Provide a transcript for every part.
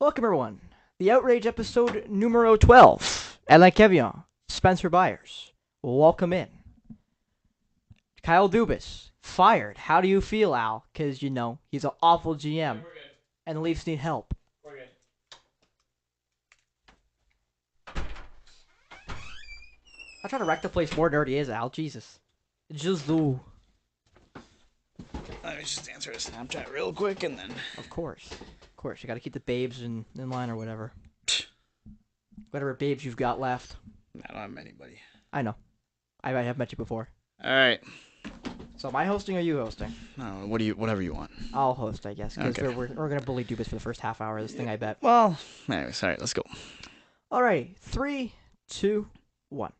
Welcome, everyone. The Outrage episode numero 12. Alain and Spencer Byers. Welcome in. Kyle Dubas, fired. How do you feel, Al? Because, he's an awful GM. We're good. And the Leafs need help. We're good. I try to wreck the place more than it already is, Al. Jesus. Just do. Let me just answer a Snapchat real quick and then. Of course. You gotta keep the babes in line or whatever. Whatever babes you've got left. I don't have anybody. I know. I have met you before. All right. So am I hosting or you hosting? No, whatever you want. I'll host, I guess, because Okay. we're gonna bully Dubas for the first half hour of this thing, I bet. Well, anyways, all right, let's go. Alright, 3, 2, 1.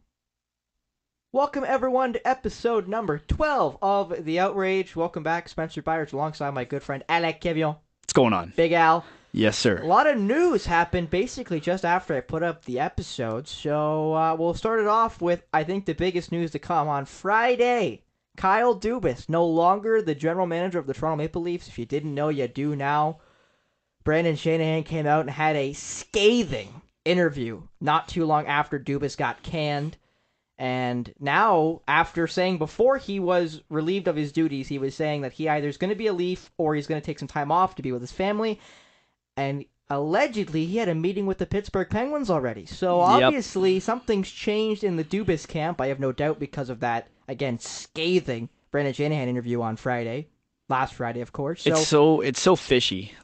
Welcome everyone to episode number 12 of The Outrage. Welcome back, Spencer Byers, alongside my good friend Alain and What's going on? Big Al. Yes, sir. A lot of news happened basically just after I put up the episode, so we'll start it off with, I think, the biggest news to come on Friday. Kyle Dubas, no longer the general manager of the Toronto Maple Leafs. If you didn't know, you do now. Brandon Shanahan came out and had a scathing interview not too long after Dubas got canned. And now, after saying before he was relieved of his duties, he was saying that he either is going to be a Leaf or he's going to take some time off to be with his family. And allegedly, he had a meeting with the Pittsburgh Penguins already. So obviously, something's changed in the Dubas camp. I have no doubt because of that, again, scathing Brandon Shanahan interview on Friday. Last Friday, of course. So, It's so fishy.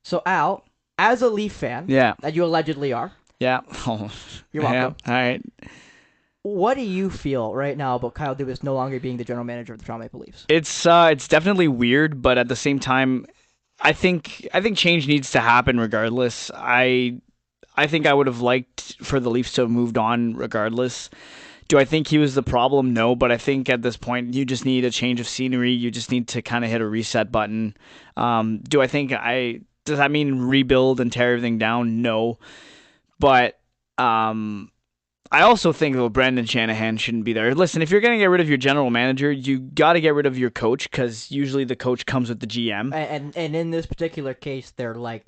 So Al, as a Leaf fan, Yeah. that you allegedly are, Yeah. Oh, you're welcome. Yeah. All right. What do you feel right now about Kyle Dubas no longer being the general manager of the Toronto Maple Leafs? It's definitely weird, but at the same time, I think change needs to happen regardless. I think I would have liked for the Leafs to have moved on regardless. Do I think he was the problem? No, but I think at this point you just need a change of scenery. You just need to kind of hit a reset button. Does that mean rebuild and tear everything down? No, but I also think that Brandon Shanahan shouldn't be there. Listen, if you're going to get rid of your general manager, you got to get rid of your coach because usually the coach comes with the GM. And in this particular case, they're linked.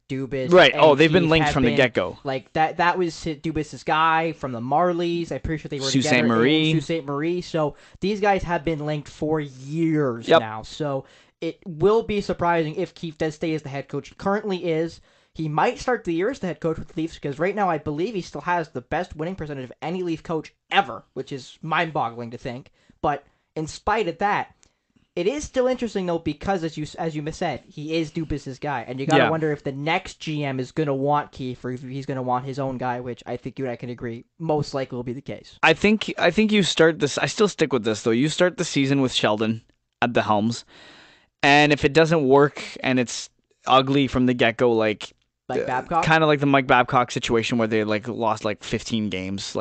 Dubas, Right. and They've been Keith linked have from the been- get-go. That was Dubas' guy from the Marlies. I'm pretty sure they were Sault together Ste. Marie. in Sault Ste. Marie. So these guys have been linked for years Yep. now. So it will be surprising if Keith does stay as the head coach. He currently is. He might start the year as the head coach with the Leafs because right now I believe he still has the best winning percentage of any Leaf coach ever, which is mind-boggling to think. But in spite of that, it is still interesting though because as you said, he is Dubas' guy, and you gotta wonder if the next GM is gonna want Keith or if he's gonna want his own guy, which I think you and I can agree most likely will be the case. I think you start this. I still stick with this though. You start the season with Sheldon at the helms, and if it doesn't work and it's ugly from the get-go, Like Babcock? kind of like the Mike Babcock situation where they lost 15 games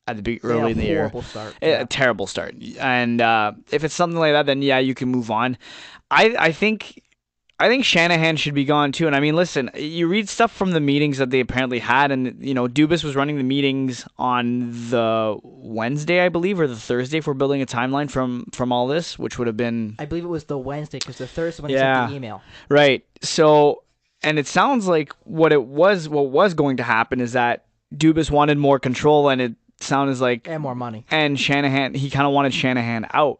at the early in the year. Horrible start. A terrible start. And if it's something like that, then yeah, you can move on. I think Shanahan should be gone too. And I mean, listen, you read stuff from the meetings that they apparently had, and Dubas was running the meetings on the Wednesday, I believe, or the Thursday for building a timeline from all this, which would have been I believe it was the Wednesday because the Thursday when he sent the email. right. So, and it sounds like what was going to happen is that Dubas wanted more control, and it sounded like And more money. and Shanahan, he kind of wanted Shanahan out.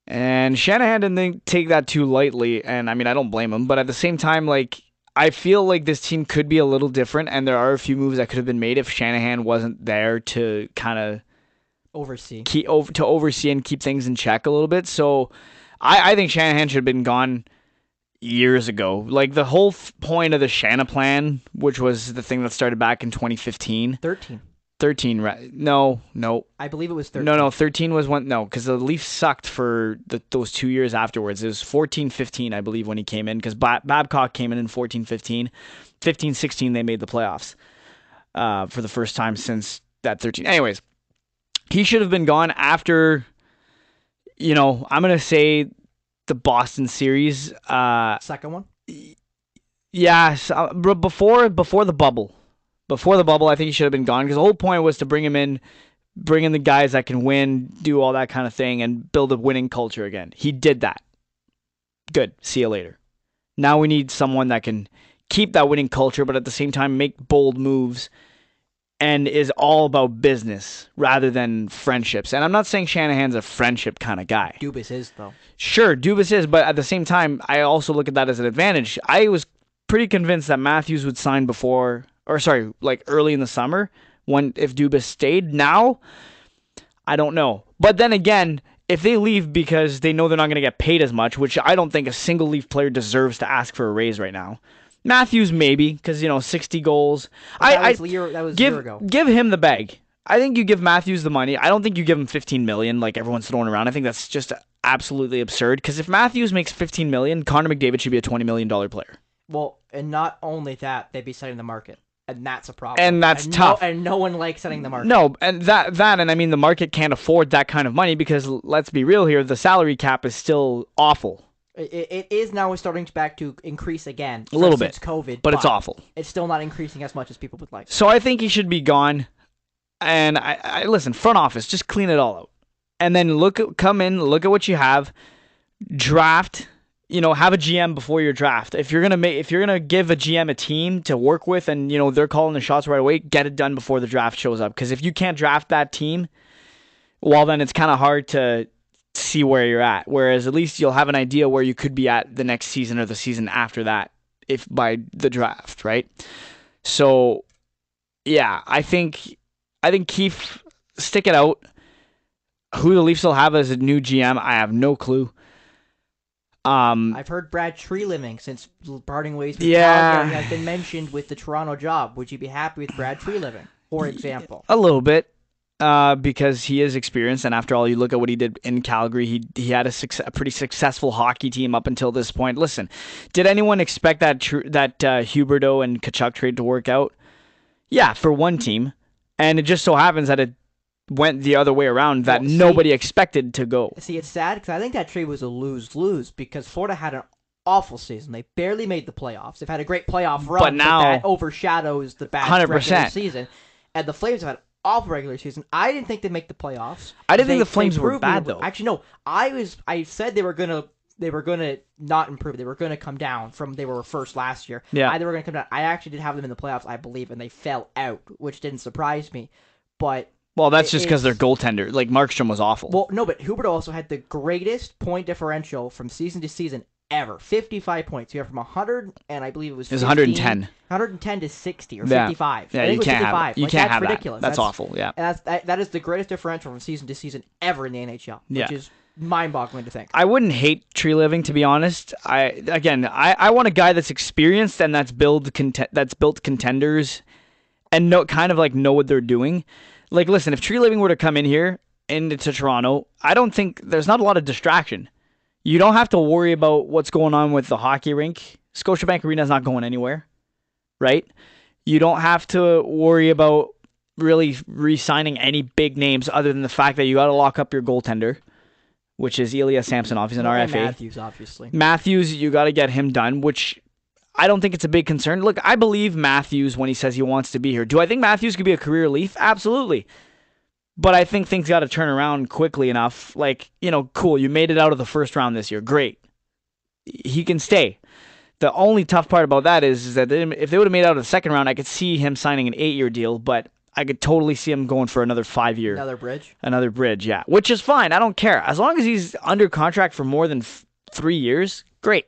And Shanahan didn't take that too lightly, and I mean, I don't blame him, but at the same time, I feel like this team could be a little different, and there are a few moves that could have been made if Shanahan wasn't there to kind of Oversee. oversee and keep things in check a little bit. So I think Shanahan should have been gone years ago. The whole point of the Shana plan, which was the thing that started back in 2015. 13, right? No. I believe it was 13. No, 13 was when, no, because the Leafs sucked for those 2 years afterwards. It was 14-15, I believe, when he came in, because Babcock came in 14-15. 15-16, they made the playoffs for the first time since that 13. Anyways, he should have been gone after, I'm going to say the Boston series. Second one? Yeah, before the bubble. Before the bubble, I think he should have been gone because the whole point was to bring in the guys that can win, do all that kind of thing, and build a winning culture again. He did that. Good. See you later. Now we need someone that can keep that winning culture, but at the same time make bold moves and is all about business rather than friendships. And I'm not saying Shanahan's a friendship kind of guy. Dubas is, though. Sure, Dubas is, but at the same time, I also look at that as an advantage. I was pretty convinced that Matthews would sign early in the summer if Dubas stayed. Now, I don't know. But then again, if they leave because they know they're not going to get paid as much, which I don't think a single Leaf player deserves to ask for a raise right now. Matthews maybe, because 60 goals. That was a year ago. Give him the bag. I think you give Matthews the money. I don't think you give him $15 million like everyone's throwing around. I think that's just absolutely absurd. Because if Matthews makes $15 million, Connor McDavid should be a $20 million player. Well, and not only that, they'd be setting the market. And that's a problem. And that's tough. And no one likes setting the market. No, and and I mean the market can't afford that kind of money because let's be real here, the salary cap is still awful. It is now starting back to increase again. A little bit. Since COVID. But it's awful. It's still not increasing as much as people would like. So I think he should be gone. And I listen, front office, just clean it all out. And then come in, look at what you have, draft, have a GM before your draft. If you're gonna give a GM a team to work with and they're calling the shots right away, get it done before the draft shows up. Because if you can't draft that team, well then it's kind of hard to see where you're at. Whereas at least you'll have an idea where you could be at the next season or the season after that, if by the draft, right? So yeah, I think Keefe, stick it out. Who the Leafs will have as a new GM, I have no clue. I've heard Brad Treliving since parting ways with Calgary has been mentioned with the Toronto job. Would you be happy with Brad Treliving, for example? A little bit, because he is experienced, and after all, you look at what he did in Calgary. He had a pretty successful hockey team up until this point. Listen, did anyone expect that Huberdeau and Tkachuk trade to work out? Yeah, for one team, and it just so happens that it went the other way around that nobody expected to go. See, it's sad because I think that trade was a lose-lose because Florida had an awful season. They barely made the playoffs. They've had a great playoff run, but now that overshadows the bad 100%. Regular season. And the Flames have had an awful regular season. I didn't think they'd make the playoffs. I didn't think the Flames were bad, though. Actually, no. I said they were gonna not improve. They were gonna come down from they were first last year. Yeah. They were gonna come down. I actually did have them in the playoffs, I believe, and they fell out, which didn't surprise me. But well, that's just because their goaltender, like Markstrom, was awful. Well, no, but Huberdeau also had the greatest point differential from season to season ever. 55 points. You have from 100, and I believe it was 110. 110 to 60 or 55. Yeah, you can't have it. You can't have ridiculous. That's awful, yeah. And that is the greatest differential from season to season ever in the NHL, which is mind-boggling to think. I wouldn't hate Treliving, to be honest. I want a guy that's experienced and that's built contenders and know what they're doing. Like, listen, if Treliving were to come in here into Toronto, I don't think there's not a lot of distraction. You don't have to worry about what's going on with the hockey rink. Scotiabank Arena's not going anywhere, right? You don't have to worry about really re-signing any big names other than the fact that you got to lock up your goaltender, which is Ilya Samsonov. He's an RFA. Matthews, obviously. Matthews, you got to get him done, which I don't think it's a big concern. Look, I believe Matthews when he says he wants to be here. Do I think Matthews could be a career Leaf? Absolutely. But I think things got to turn around quickly enough. Like, cool, you made it out of the first round this year. Great. He can stay. The only tough part about that is that if they would have made it out of the second round, I could see him signing an 8-year deal, but I could totally see him going for another 5-year. Another bridge, yeah. Which is fine. I don't care. As long as he's under contract for more than 3 years, great.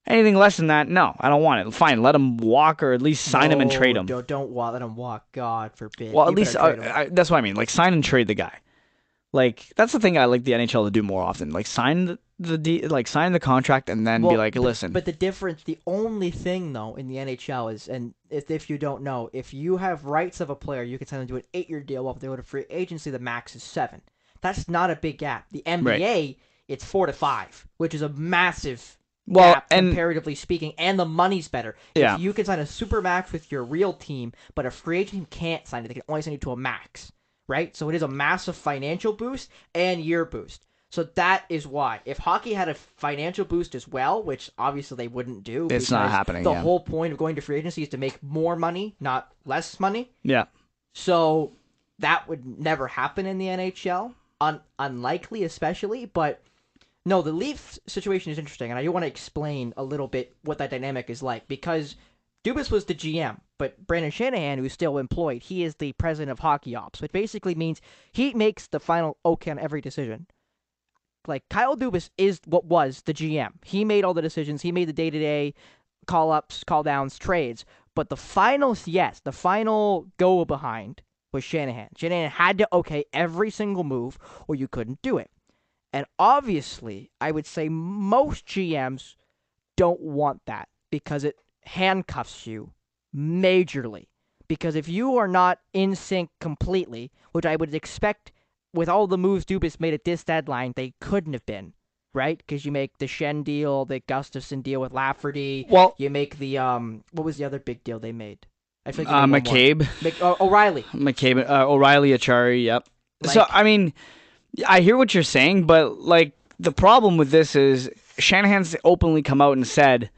Anything less than that, no, I don't want it. Fine, let him walk or at least sign him and trade him. Don't let him walk. God forbid. Well, at least that's what I mean. Like, sign and trade the guy. Like, that's the thing I like the NHL to do more often. Like, sign sign the contract and then be like, listen. But the only thing though in the NHL is, and if you don't know, if you have rights of a player, you can sign them to an 8-year deal. While if they go to free agency, the max is 7. That's not a big gap. The NBA, it's 4 to 5, which is a massive. Gap, comparatively speaking, and the money's better. Yeah. If you can sign a super max with your real team, but a free agent team can't sign it, they can only sign you to a max, right? So it is a massive financial boost and year boost. So that is why. If hockey had a financial boost as well, which obviously they wouldn't do. It's not happening. The whole point of going to free agency is to make more money, not less money. Yeah. So that would never happen in the NHL. Unlikely, especially, but No, the Leafs situation is interesting, and I do want to explain a little bit what that dynamic is like, because Dubas was the GM, but Brandon Shanahan, who's still employed, he is the president of hockey ops, which basically means he makes the final okay on every decision. Like, Kyle Dubas is what was the GM. He made all the decisions. He made the day-to-day call-ups, call-downs, trades. But the final go-behind was Shanahan. Shanahan had to okay every single move, or you couldn't do it. And obviously, I would say most GMs don't want that because it handcuffs you majorly. Because if you are not in sync completely, which I would expect with all the moves Dubas made at this deadline, they couldn't have been, right? Because you make the Shen deal, the Gustafson deal with Lafferty. Well, you make the what was the other big deal they made? I feel like McCabe, O'Reilly, O'Reilly, Achari. Yep. Like, so I mean, I hear what you're saying, but like the problem with this is Shanahan's openly come out and said,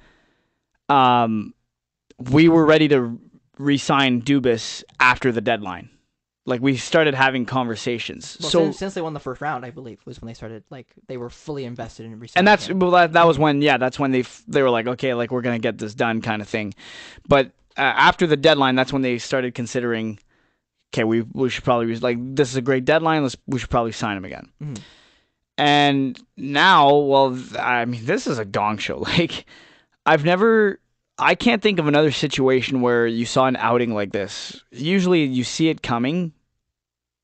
we were ready to re-sign Dubas after the deadline. Like, we started having conversations. Well, since they won the first round, I believe, was when they started, like, they were fully invested in resigning. And that was when, that's when they were like, okay, like, we're going to get this done kind of thing. But after the deadline, that's when they started considering, okay, we should probably, like, this is a great deadline, we should probably sign him again. Mm-hmm. And now, well, I mean, this is a gong show. Like, I can't think of another situation where you saw an outing like this. Usually you see it coming.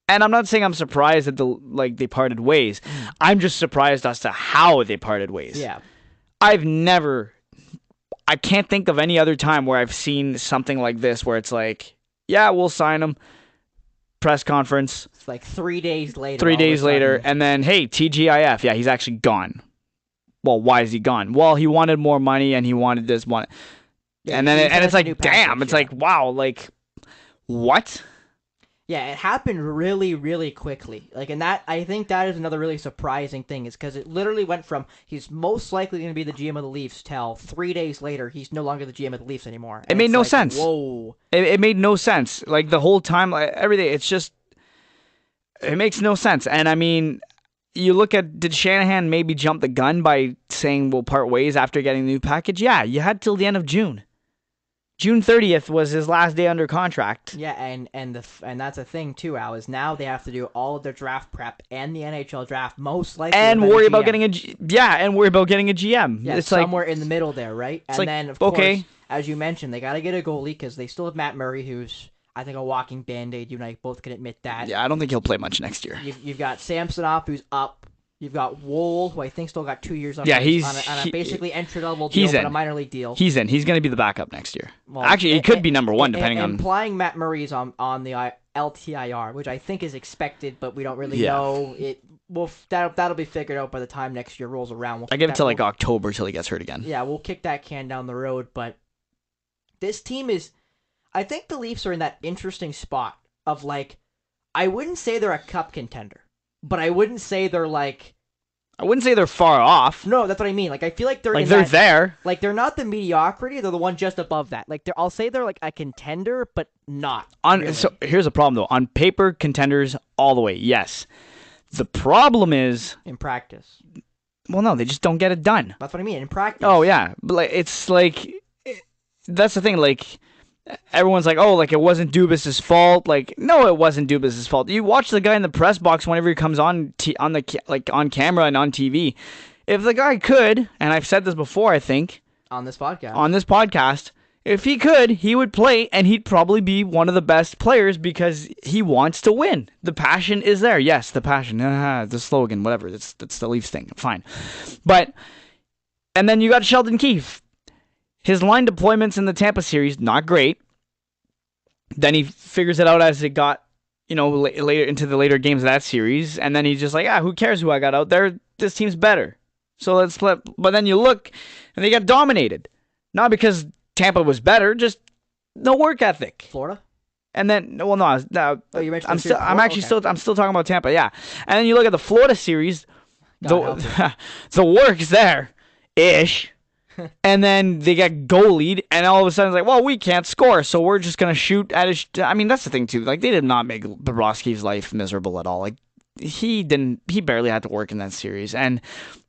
And I'm not saying I'm surprised that they parted ways. I'm just surprised as to how they parted ways. Yeah. I can't think of any other time where I've seen something like this where it's like, yeah, we'll sign him. Press conference. It's like 3 days later. 3 days later. And then, hey, TGIF. Yeah, he's actually gone. Well, why is he gone? Well, he wanted more money and he wanted this one. Yeah, and then it's like, damn, it's like, wow, like, what? Yeah, it happened really, really quickly. Like, and that, I think that is another really surprising thing, is because it literally went from he's most likely going to be the GM of the Leafs till 3 days later he's no longer the GM of the Leafs anymore. And it made no sense. Whoa. It made no sense. Like, the whole time, like, everything, it's just, it makes no sense. And I mean, you look at, did Shanahan maybe jump the gun by saying we'll part ways after getting the new package? Yeah, you had till the end of June. June 30th was his last day under contract. Yeah, and that's a thing too, Al, is now they have to do all of their draft prep and the NHL draft most likely, and worry about getting a GM. Yeah, it's somewhere in the middle there, right? And then of course, as you mentioned, they got to get a goalie because they still have Matt Murray, who's I think a walking band-aid. You and I both can admit that. Yeah, I don't think he'll play much next year. You've got Samsonov, who's up. You've got Wohl, who I think still got 2 years on a basically entry-level deal, but a minor league deal. He's in. He's going to be the backup next year. Well, actually, he could be number one, depending on... Implying Matt Murray's on the LTIR, which I think is expected, but we don't really know. That'll be figured out by the time next year rolls around. I give it to October till he gets hurt again. Yeah, we'll kick that can down the road, but this team is... I think the Leafs are in that interesting spot of, like, I wouldn't say they're a cup contender. But I wouldn't say they're like... I wouldn't say they're far off. No, that's what I mean. Like, I feel like they're like they're there. Like, they're not the mediocrity. They're the one just above that. Like, I'll say they're like a contender, but not. Really. So here's the problem, though. On paper, contenders all the way. Yes. The problem is... in practice. Well, no, they just don't get it done. That's what I mean. In practice. Oh, yeah. But like, it's like... That's the thing. Like... Everyone's like, oh, like it wasn't Dubas' fault. Like, no, it wasn't Dubas' fault. You watch the guy in the press box whenever he comes on camera and on TV. If the guy could, and I've said this before, I think on this podcast, if he could, he would play, and he'd probably be one of the best players because he wants to win. The passion is there. Yes, the passion. The slogan, whatever. That's the Leafs thing. Fine, and then you got Sheldon Keefe. His line deployments in the Tampa series, not great. Then he figures it out as it got, later into the later games of that series. And then he's just like, who cares who I got out there? This team's better. So let's play. But then you look, and they got dominated. Not because Tampa was better, just no work ethic. Florida? And then, well, no, you mentioned I'm still talking about Tampa, yeah. And then you look at the Florida series, the work's there-ish. And then they get goalied, and all of a sudden it's like, well, we can't score, so we're just going to shoot at his... I mean, that's the thing, too. Like, they did not make Bobrovsky's life miserable at all. Like, he barely had to work in that series, and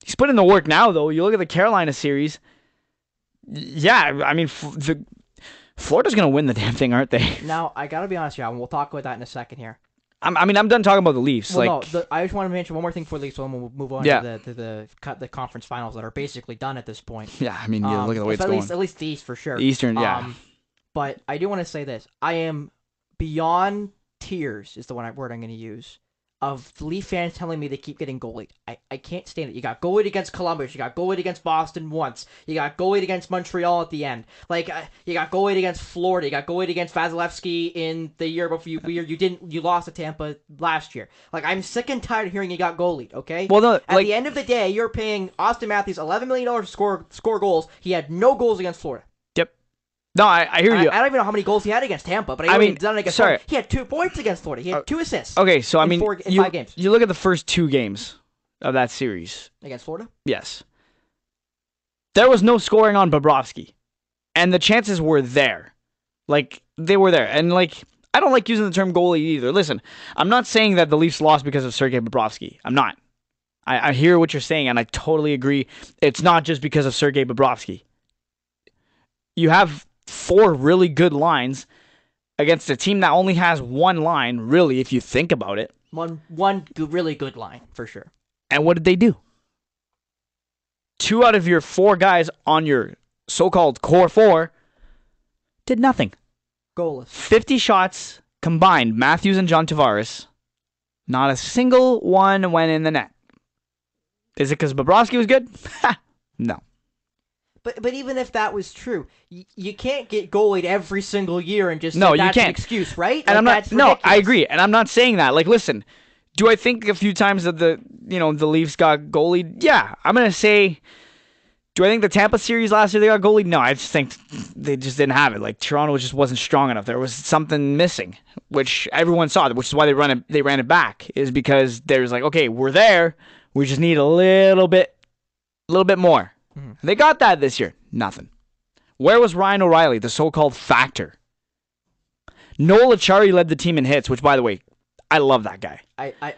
he's put in the work now. Though you look at the Carolina series, yeah, I mean, Florida's gonna win the damn thing, aren't they? Now I gotta be honest here, and we'll talk about that in a second here. I'm done talking about the Leafs. Well, no, I just want to mention one more thing before the Leafs, so then we'll move on to the conference finals that are basically done at this point. Yeah, I mean, look at the way it's going. At least the East for sure. The Eastern, yeah. But I do want to say this: I am beyond tears is the word I'm going to use. Of Leaf fans telling me they keep getting goalied. I can't stand it. You got goalied against Columbus. You got goalied against Boston once. You got goalied against Montreal at the end. Like you got goalied against Florida. You got goalied against Vasilevsky in the year before you lost to Tampa last year. Like I'm sick and tired of hearing you got goalied. Okay. Well, no, at the end of the day, you're paying Austin Matthews $11 million to score goals. He had no goals against Florida. No, I hear you. I don't even know how many goals he had against Tampa, but I mean, done against Florida. He had 2 points against Florida. He had 2 assists. Okay, so in 5 games. You look at the first 2 games of that series Against Florida? Yes. There was no scoring on Bobrovsky, and the chances were there. Like they were there, and like I don't like using the term goalie either. Listen, I'm not saying that the Leafs lost because of Sergei Bobrovsky. I'm not. I hear what you're saying, and I totally agree. It's not just because of Sergei Bobrovsky. You have 4 really good lines against a team that only has 1 line, really, if you think about it. One really good line, for sure. And what did they do? 2 out of your 4 guys on your so-called core 4 did nothing. Goalless. 50 shots combined, Matthews and John Tavares. Not a single one went in the net. Is it because Bobrovsky was good? No. But even if that was true, you can't get goalied every single year and just no, say that's you can't. An excuse, right? And like, I'm not. No, I agree, and I'm not saying that. Like, listen, do I think a few times that the Leafs got goalied? Yeah, I'm gonna say. Do I think the Tampa series last year they got goalied? No, I just think they just didn't have it. Like Toronto just wasn't strong enough. There was something missing, which everyone saw. Which is why they ran it back. Is because there's like, okay, we're there. We just need a little bit more. They got that this year. Nothing. Where was Ryan O'Reilly, the so-called factor? Noel Acciari led the team in hits, which, by the way, I love that guy. I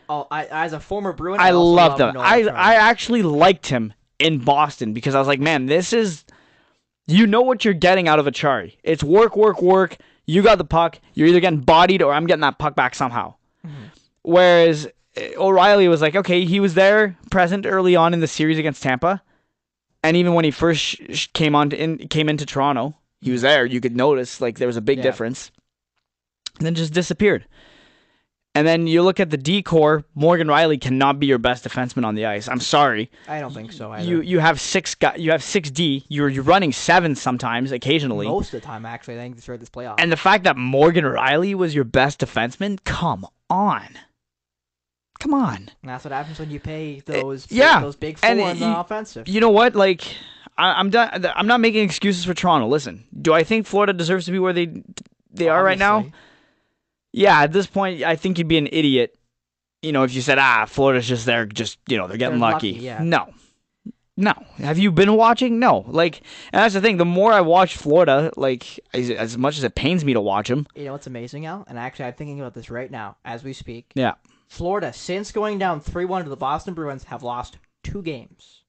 as a former Bruin, I also loved him. Noel I Acciari. actually liked him in Boston because I was like, man, this is, you know what you're getting out of Acciari. It's work. You got the puck. You're either getting bodied or I'm getting that puck back somehow. Whereas O'Reilly was like, okay, he was there, present early on in the series against Tampa. And even when he first came into Toronto, he was there. You could notice like there was a big difference. And then just disappeared. And then you look at the D core, Morgan Riley cannot be your best defenseman on the ice. I'm sorry. I don't think so either. You have 6 guys. You have 6 D. You're running 7 sometimes, occasionally. Most of the time, actually, I think throughout this playoff. And the fact that Morgan Riley was your best defenseman, come on. And that's what happens when you pay those big 4 in the offensive. You know what? Like, I'm done. I'm not making excuses for Toronto. Listen, do I think Florida deserves to be where they are right now? Yeah, at this point, I think you'd be an idiot, if you said, Florida's just there, they're getting lucky. Yeah. No. Have you been watching? No. Like, and that's the thing. The more I watch Florida, like, as much as it pains me to watch them. You know what's amazing, Al? And actually, I'm thinking about this right now as we speak. Yeah. Florida, since going down 3-1 to the Boston Bruins, have lost 2 games.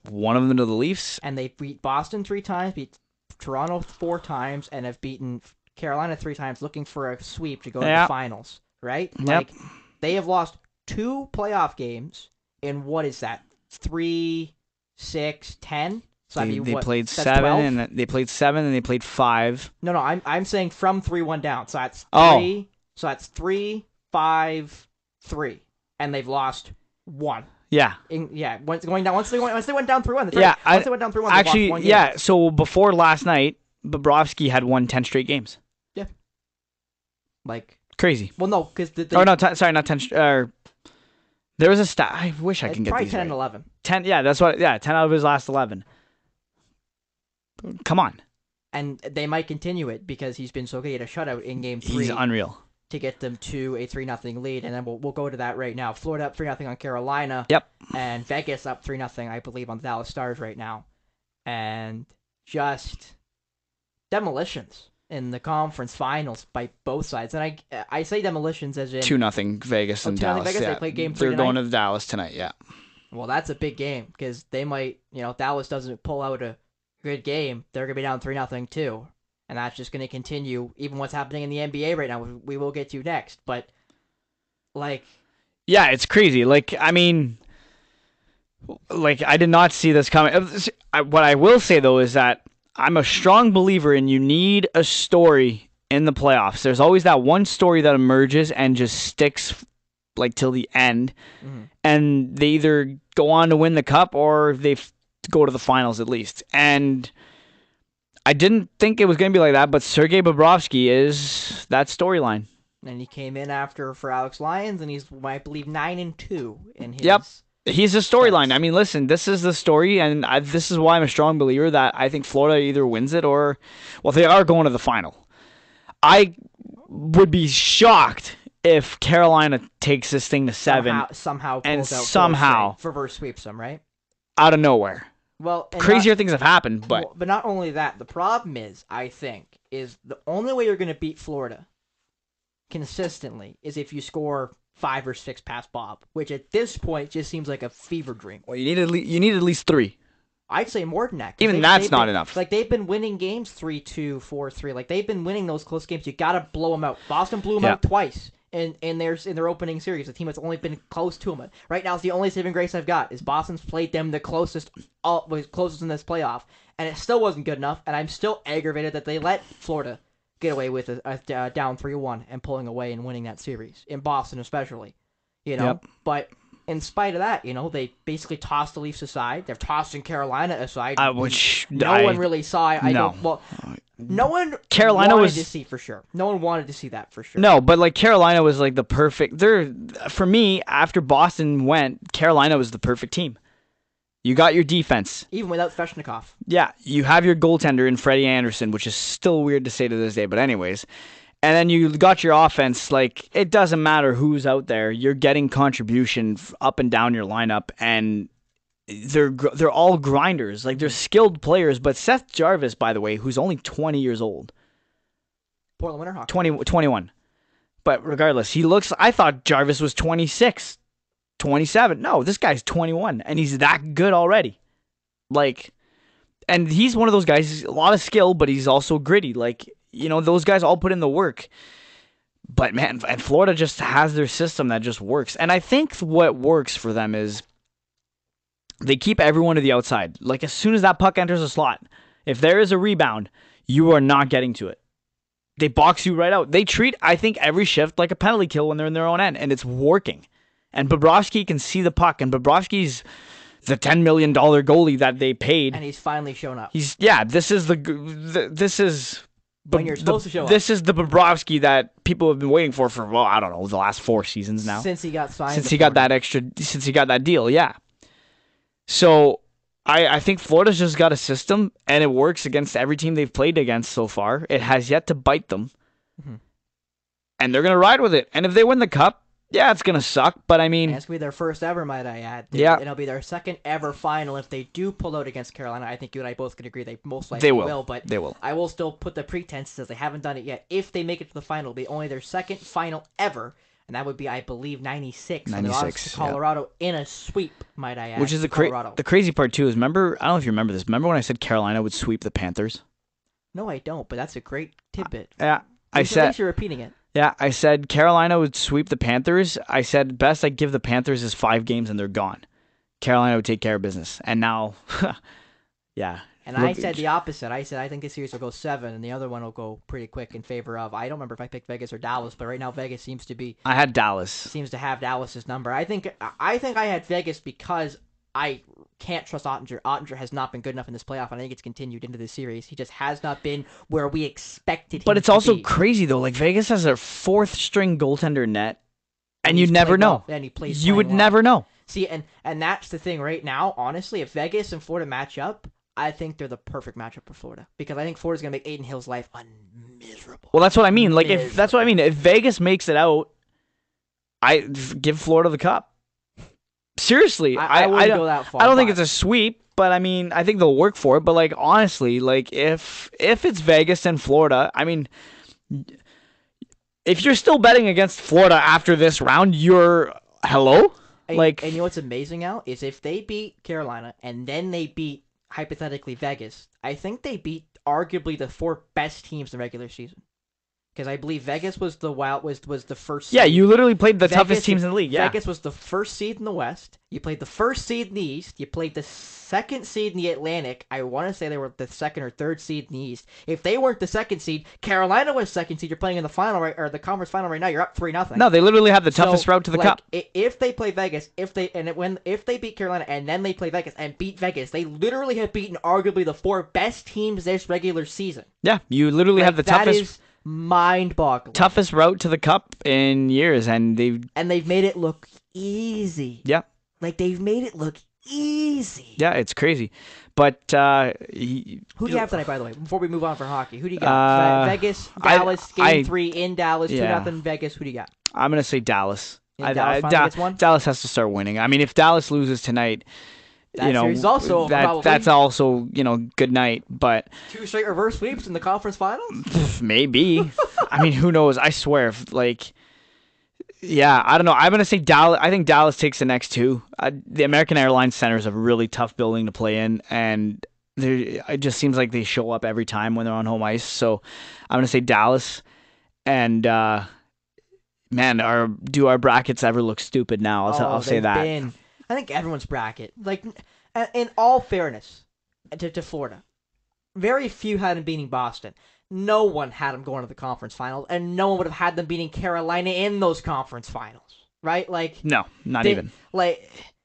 One of them to the Leafs. And they've beat Boston 3 times, beat Toronto 4 times, and have beaten Carolina 3 times, looking for a sweep to go to the finals, right? Yep. Like, they have lost 2 playoff games in, what is that, 3, 6, 10? So they played 7, 12? and they played 7, and they played 5. No, I'm saying from 3-1 down. So that's 3. So that's 3, 5, 3, and they've lost 1. Yeah. Once they went down 3-1. Once they went down 3-1, once they went down 3-1, actually, they lost 1 game. yeah. So before last night, Bobrovsky had won 10 straight games. Yeah. Like crazy. Well, no, because sorry, not 10. There was a stat. I wish I can get probably these 10 right. and 11. 10. Yeah, that's what. Yeah, 10 out of his last 11. Come on. And they might continue it because he's been so good. He had a shutout in Game 3. He's unreal. To get them to a 3-0 lead, and then we'll go to that right now. Florida up 3-0 on Carolina. Yep. And Vegas up 3-0, I believe, on the Dallas Stars right now. And just demolitions. in the conference finals by both sides. And I say demolitions as in 2-0 Vegas and 2-0 Dallas. Vegas. Yeah. They play game 3 They're tonight. going to Dallas tonight. Yeah. Well, that's a big game because they might, Dallas doesn't pull out a good game, they're going to be down 3-0 too. And that's just going to continue, even what's happening in the NBA right now. We will get to next. But, yeah, it's crazy. I did not see this coming. What I will say, though, is that I'm a strong believer in you need a story in the playoffs. There's always that one story that emerges and just sticks till the end. Mm-hmm. And they either go on to win the cup or they go to the finals at least. And I didn't think it was going to be like that, but Sergei Bobrovsky is that storyline. And he came in for Alex Lyons, and he's, I believe, 9-2 in his... Yep. He's a storyline. I mean, listen, this is the story, and this is why I'm a strong believer that I think Florida either wins it or... Well, they are going to the final. I would be shocked if Carolina takes this thing to 7. Somehow and pulls out somehow... reverse sweeps them, right? Out of nowhere. Well, crazier things have happened, but... But not only that, the problem is, I think, is the only way you're going to beat Florida consistently is if you score 5 or 6 past Bob, which at this point just seems like a fever dream. Well, you need at least 3. I'd say more than that. Even that's not enough. They've been winning games 3-2, 4-3. They've been winning those close games. You got to blow them out. Boston blew them out twice in their opening series. The team that's only been close to them. Right now, it's the only saving grace I've got is Boston's played them the closest in this playoff, and it still wasn't good enough. And I'm still aggravated that they let Florida get away with a down 3-1 and pulling away and winning that series in Boston, especially. But in spite of that, they basically tossed the Leafs aside. They're tossing Carolina aside, which no one really saw. No one wanted to see for sure. No one wanted to see that for sure. No, but Carolina was the perfect. For me, after Boston went, Carolina was the perfect team. You got your defense. Even without Svechnikov. Yeah, you have your goaltender in Freddie Anderson, which is still weird to say to this day, but anyways. And then you got your offense. It doesn't matter who's out there. You're getting contribution up and down your lineup, and they're all grinders. They're skilled players. But Seth Jarvis, by the way, who's only 20 years old. Portland Winterhawks. 21. But regardless, I thought Jarvis was 26. 27. No, this guy's 21, and he's that good already. And he's one of those guys, he's a lot of skill, but he's also gritty. Those guys all put in the work. But, man, and Florida just has their system that just works. And I think what works for them is they keep everyone to the outside. As soon as that puck enters a slot, if there is a rebound, you are not getting to it. They box you right out. They treat, I think, every shift like a penalty kill when they're in their own end, and it's working. And Bobrovsky can see the puck, and Bobrovsky's the $10 million goalie that they paid. And he's finally shown up. This is when you're supposed to show up. This is the Bobrovsky that people have been waiting for I don't know, the last 4 seasons now. Since he got signed. Since he got that deal, yeah. So I think Florida's just got a system, and it works against every team they've played against so far. It has yet to bite them. Mm-hmm. And they're going to ride with it. And if they win the cup, yeah, it's going to suck, but I mean... It's going to be their first ever, might I add. Yeah. It'll be their second ever final. If they do pull out against Carolina, I think you and I both can agree they most likely will. But they will. I will still put the pretense as they haven't done it yet. If they make it to the final, it'll be only their second final ever, and that would be, I believe, 96. 96, and they lost to Colorado in a sweep, might I add. Which is the crazy part, too, is remember... I don't know if you remember this. Remember when I said Carolina would sweep the Panthers? No, I don't, but that's a great tidbit. Yeah, At least you're repeating it. Yeah, I said Carolina would sweep the Panthers. I said best I'd give the Panthers is 5 games and they're gone. Carolina would take care of business. And now, yeah. And I said the opposite. I said I think this series will go 7, and the other one will go pretty quick in favor of. I don't remember if I picked Vegas or Dallas, but right now Vegas seems to be. I had Dallas. Seems to have Dallas's number. I think I had Vegas because I can't trust Ottinger. Ottinger has not been good enough in this playoff, and I think it's continued into this series. He just has not been where we expected him to be. But it's also crazy, though. Vegas has a 4th-string goaltender net, and you never know. And he plays you would never know. See, and that's the thing right now, honestly. If Vegas and Florida match up, I think they're the perfect matchup for Florida. Because I think Florida's going to make Aiden Hill's life miserable. Well, that's what I mean. If Vegas makes it out, I give Florida the cup. Seriously, I wouldn't go that far. I don't think it's a sweep, but I mean, I think they'll work for it. But like honestly, like if it's Vegas and Florida, I mean, if you're still betting against Florida after this round, you're hello. And you know what's amazing, Al, is if they beat Carolina and then they beat hypothetically Vegas, I think they beat arguably the 4 best teams in the regular season. Because I believe Vegas was the first seed. Yeah, you literally played the toughest teams in the league. Yeah. Vegas was the first seed in the West. You played the first seed in the East. You played the second seed in the Atlantic. I want to say they were the second or third seed in the East. If they weren't the second seed, Carolina was second seed. You're playing in the final or the conference final right now. You're up 3-0. No, they literally have the toughest route to the cup. If they play Vegas, if they beat Carolina and then they play Vegas and beat Vegas, they literally have beaten arguably the 4 best teams this regular season. Yeah, you literally have the toughest. Mind-boggling. Toughest route to the cup in years, and they've made it look easy. Yeah, like they've made it look easy. Yeah, it's crazy. But who do you have tonight, by the way? Before we move on for hockey, who do you got? Vegas, Dallas, Game 3 in Dallas, 2-0 Vegas. Who do you got? I'm gonna say Dallas. Dallas finally gets one? Dallas has to start winning. I mean, if Dallas loses tonight, also that's also good night. But 2 straight reverse sweeps in the conference finals. Maybe. I mean, who knows? I swear, I don't know. I'm gonna say Dallas. I think Dallas takes the next 2. The American Airlines Center is a really tough building to play in, and it just seems like they show up every time when they're on home ice. So I'm gonna say Dallas. And man, do our brackets ever look stupid now? I'll say that. I think everyone's bracket, in all fairness to Florida, very few had them beating Boston. No one had them going to the conference finals, and no one would have had them beating Carolina in those conference finals, right? No, not even.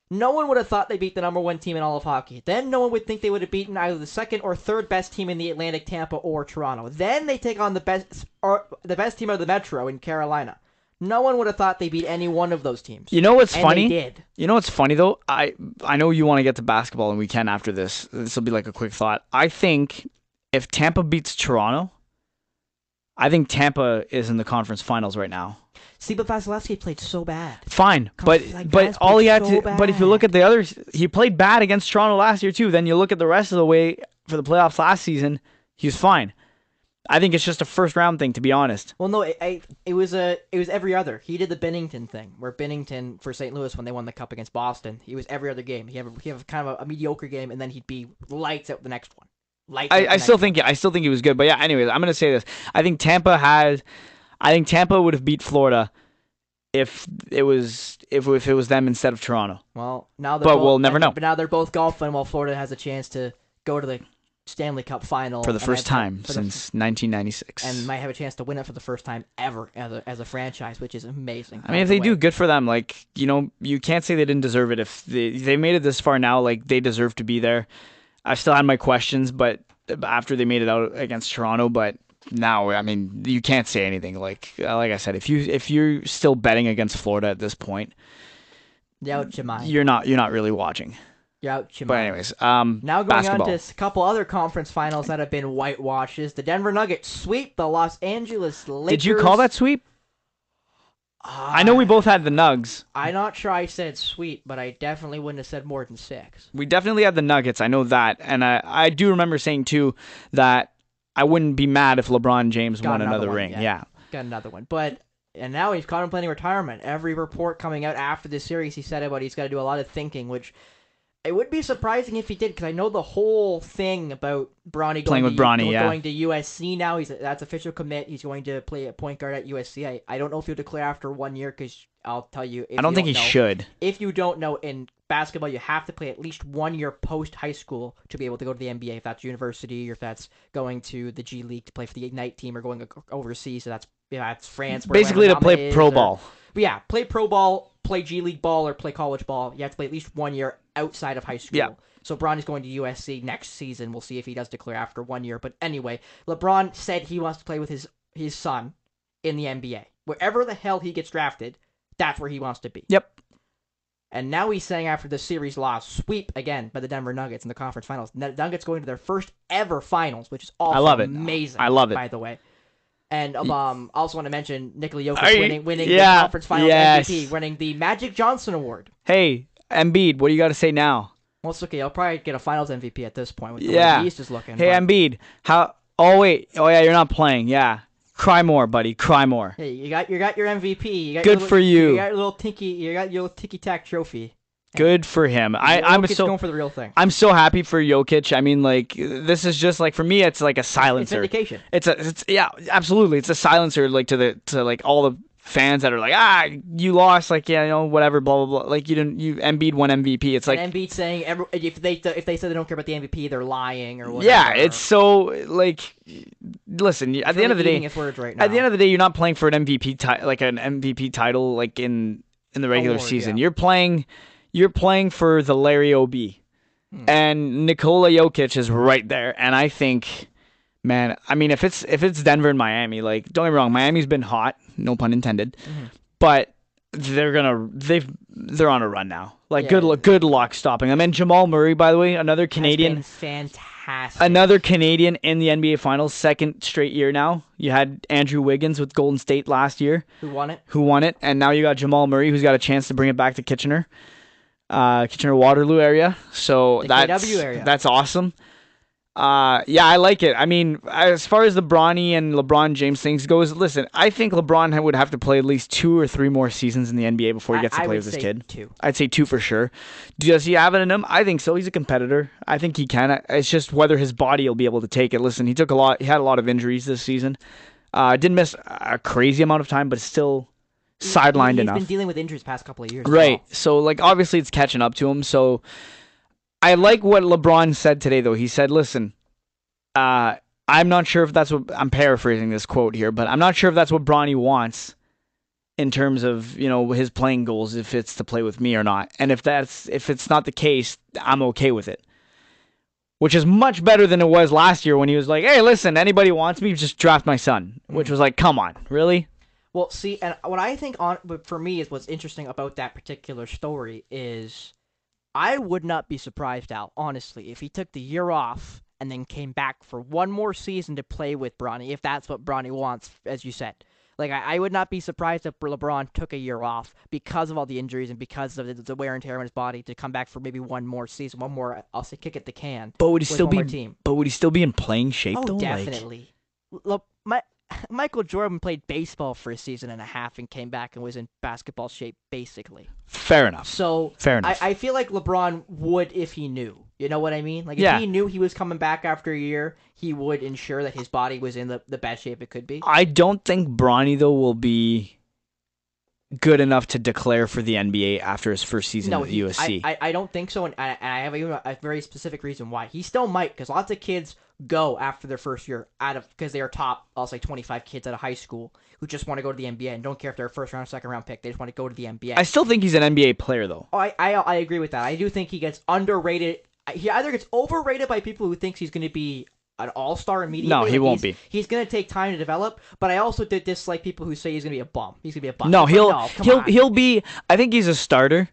No one would have thought they beat the number 1 team in all of hockey. Then no one would think they would have beaten either the second or third best team in the Atlantic, Tampa, or Toronto. Then they take on the best team of the Metro in Carolina. No one would have thought they beat any one of those teams. You know what's funny? They did. You know what's funny, though? I know you want to get to basketball, and we can after this. This will be like a quick thought. I think if Tampa beats Toronto, I think Tampa is in the conference finals right now. See, but Vasilevsky played so bad. Fine, but all he had to. But if you look at the others, he played bad against Toronto last year too. Then you look at the rest of the way for the playoffs last season, he was fine. I think it's just a first round thing, to be honest. Well, no, it was every other. He did the Binnington thing, where Binnington for St. Louis when they won the cup against Boston, he was every other game. He have kind of a mediocre game, and then he'd be lights out the next one. I still think he was good, but yeah. Anyways, I'm gonna say this. I think Tampa would have beat Florida if it was them instead of Toronto. Well, now we'll never know. But now they're both golfing, while Florida has a chance to go to the Stanley Cup final for the first time since 1996, and might have a chance to win it for the first time ever as a franchise, which is amazing. I mean, if they do, good for them. You can't say they didn't deserve it. If they made it this far now, they deserve to be there. I still had my questions, but after they made it out against Toronto, but now, I mean, you can't say anything. Like I said, if you're still betting against Florida at this point, you're out your mind. You're not really watching. You're out your mind. But anyways, now going basketball. on to a couple other conference finals that have been whitewashes. The Denver Nuggets sweep the Los Angeles Lakers. Did you call that sweep? I know we both had the Nugs. I'm not sure I said sweep, but I definitely wouldn't have said more than 6. We definitely had the Nuggets. I know that. And I do remember saying, too, that I wouldn't be mad if LeBron James won another ring. Yeah. Got another one. And now he's contemplating retirement. Every report coming out after this series, he said about he's got to do a lot of thinking, which it would be surprising if he did, because I know the whole thing about Bronny going to USC now. That's official commit. He's going to play a point guard at USC. I don't know if he'll declare after 1 year, because I'll tell you. I don't think he should. If you don't know, in basketball, you have to play at least 1 year post high school to be able to go to the NBA. If that's university, or if that's going to the G League to play for the Ignite team, or going overseas. So that's France. Basically, to play pro ball. Yeah, play pro ball, play G League ball, or play college ball. You have to play at least 1 year outside of high school. Yeah. So Bronny's going to USC next season. We'll see if he does declare after 1 year. But anyway, LeBron said he wants to play with his son in the NBA. Wherever the hell he gets drafted, that's where he wants to be. Yep. And now he's saying after the series loss, sweep again by the Denver Nuggets in the conference finals. The Nuggets going to their first ever finals, which is also amazing. I love it. By the way. And also want to mention Nikola Jokic winning the conference finals MVP, winning the Magic Johnson Award. Hey, Embiid, what do you got to say now? Well, it's okay. I'll probably get a Finals MVP at this point with the Yeah. way the East is looking. Hey, but... Embiid. How? Oh wait. Oh yeah, you're not playing. Yeah. Cry more, buddy. Cry more. Hey, you got your MVP. You got Good your for you. You got your little ticky tack trophy. Good for him. I'm so going for the real thing. I'm so happy for Jokic. I mean, like, this is just like, for me, it's like a silencer. It's vindication. It's yeah, absolutely. It's a silencer, like, to like all the fans that are like, you lost, like, yeah, whatever, blah blah blah. Like, you Embiid won MVP. It's like, and Embiid saying if they say they don't care about the MVP, they're lying or whatever. yeah, it's so, like, listen. At the end of the day, right now. at the end of the day, you're not playing for an MVP title, like in the regular season. Yeah. You're playing for the Larry O.B. And Nikola Jokic is right there. And I think, man, I mean, if it's Denver and Miami, like, don't get me wrong, Miami's been hot, no pun intended, but they're on a run now. Like, good luck stopping them. And Jamal Murray, by the way, another Canadian, has been fantastic. Another Canadian in the NBA Finals, second straight year now. You had Andrew Wiggins with Golden State last year, who won it, and now you got Jamal Murray, who's got a chance to bring it back to Kitchener. Waterloo area, so the KW area. That's awesome. Yeah, I like it. I mean, as far as the Bronny and LeBron James things goes, listen, I think LeBron would have to play at least 2 or 3 more seasons in the NBA before he gets to play with his kid. 2. I'd say 2 for sure. Does he have it in him? I think so. He's a competitor. I think he can. It's just whether his body will be able to take it. Listen, he had a lot of injuries this season. Didn't miss a crazy amount of time, but still sidelined enough. He's been dealing with injuries the past couple of years. Right. So, like, obviously it's catching up to him. So, I like what LeBron said today, though. He said, listen, I'm not sure if that's what, I'm paraphrasing this quote here, but I'm not sure if that's what Bronny wants in terms of, his playing goals, if it's to play with me or not. And if it's not the case, I'm okay with it. Which is much better than it was last year when he was like, hey, listen, anybody wants me, just draft my son. Which was like, come on, really? Well, see, and what I think for me is what's interesting about that particular story is I would not be surprised, Al, honestly, if he took the year off and then came back for one more season to play with Bronny, if that's what Bronny wants, as you said. Like, I would not be surprised if LeBron took a year off because of all the injuries and because of the wear and tear on his body to come back for maybe one more season, one more, I'll say, kick at the can. But would he still be in playing shape, though? Oh, definitely. Michael Jordan played baseball for a season and a half and came back and was in basketball shape, basically. Fair enough. So fair enough. I feel like LeBron would if he knew. You know what I mean? Like, if he knew he was coming back after a year, he would ensure that his body was in the best shape it could be. I don't think Bronny, though, will be good enough to declare for the NBA after his first season at USC. I don't think so, and I have even a very specific reason why. He still might, because lots of kids go after their first year because they are top, I'll say 25 kids out of high school who just want to go to the NBA and don't care if they're a first round, second round pick. They just want to go to the NBA. I still think he's an NBA player, though. Oh, I agree with that. I do think he gets underrated. He either gets overrated by people who thinks he's going to be an all-star immediately. No, he won't be. He's going to take time to develop, but I also did dislike people who say he's going to be a bum. He's going to be a bum. No, he'll be, I think he's a starter.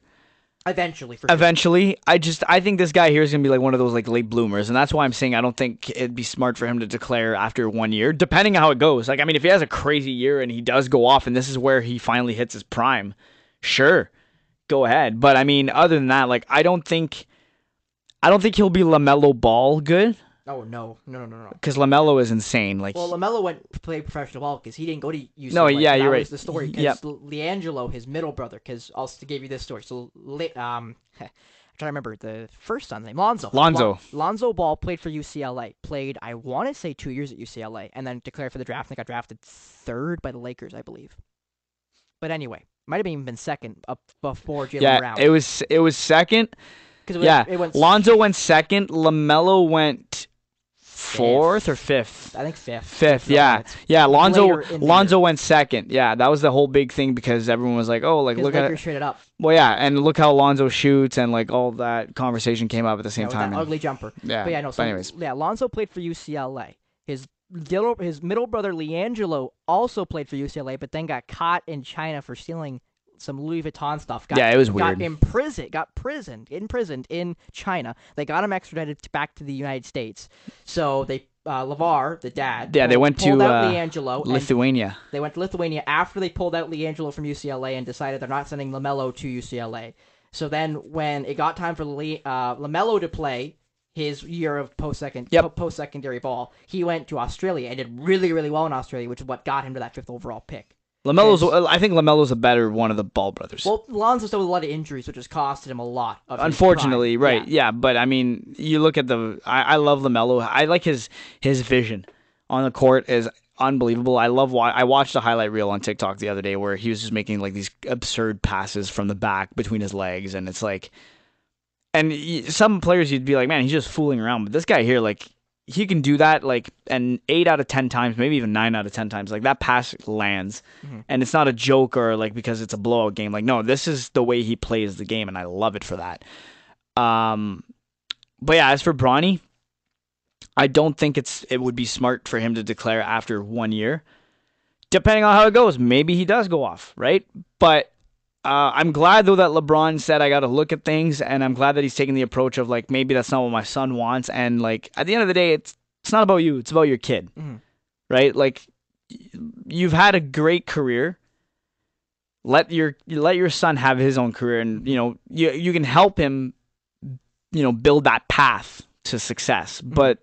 Eventually, for sure. Eventually. I think this guy here is going to be like one of those like late bloomers, and that's why I'm saying I don't think it'd be smart for him to declare after 1 year, depending on how it goes. Like, I mean, if he has a crazy year and he does go off and this is where he finally hits his prime, sure, go ahead. But I mean, other than that, like, I don't think he'll be LaMelo Ball good. Oh, no. Because LaMelo is insane. Like, well, LaMelo went to play professional ball because he didn't go to UCLA. No, yeah, you're right. That was the story. Because LiAngelo, his middle brother, because I'll give you this story. So, I'm trying to remember the first son's name. Lonzo Ball played for UCLA. Played, I want to say, 2 years at UCLA, and then declared for the draft and got drafted third by the Lakers, I believe. But anyway, might have even been second up before Jaylen Brown. It was second. Lonzo went second. LaMelo went fourth or fifth. I think fifth. Fifth, yeah. Lonzo went second. Yeah, that was the whole big thing because everyone was like, "Oh, like look at it." Traded up. Well, yeah, and look how Lonzo shoots, and like all that conversation came up at the same time. That ugly jumper. Yeah. But yeah, no. So, anyways, Lonzo played for UCLA. His middle brother LiAngelo also played for UCLA, but then got caught in China for stealing some Louis Vuitton stuff. It was weird. Got imprisoned in China. They got him extradited back to the United States. So they, LeVar, the dad, they went to out LiAngelo. Lithuania. They went to Lithuania after they pulled out LiAngelo from UCLA and decided they're not sending LaMelo to UCLA. So then when it got time for LaMelo to play his year of post-secondary ball, he went to Australia and did really, really well in Australia, which is what got him to that 5th overall pick. I think LaMelo's a better one of the Ball brothers. Well, Lonzo's still with a lot of injuries, which has costed him a lot of Unfortunately, his prime. right. Yeah, but I mean, you look at I love LaMelo. I like his vision on the court is unbelievable. I watched a highlight reel on TikTok the other day where he was just making like these absurd passes from the back between his legs, and it's like, and some players you'd be like, man, he's just fooling around, but this guy here, like, he can do that like and 8 out of 10 times, maybe even 9 out of 10 times. Like that pass lands, and it's not a joke or like because it's a blowout game. Like no, this is the way he plays the game, and I love it for that. But yeah, as for Bronny, I don't think it would be smart for him to declare after 1 year. Depending on how it goes, maybe he does go off, right? But I'm glad though that LeBron said I got to look at things, and I'm glad that he's taking the approach of like maybe that's not what my son wants, and like at the end of the day, it's not about you, it's about your kid, right? Like you've had a great career. Let your son have his own career, and you can help him, build that path to success, but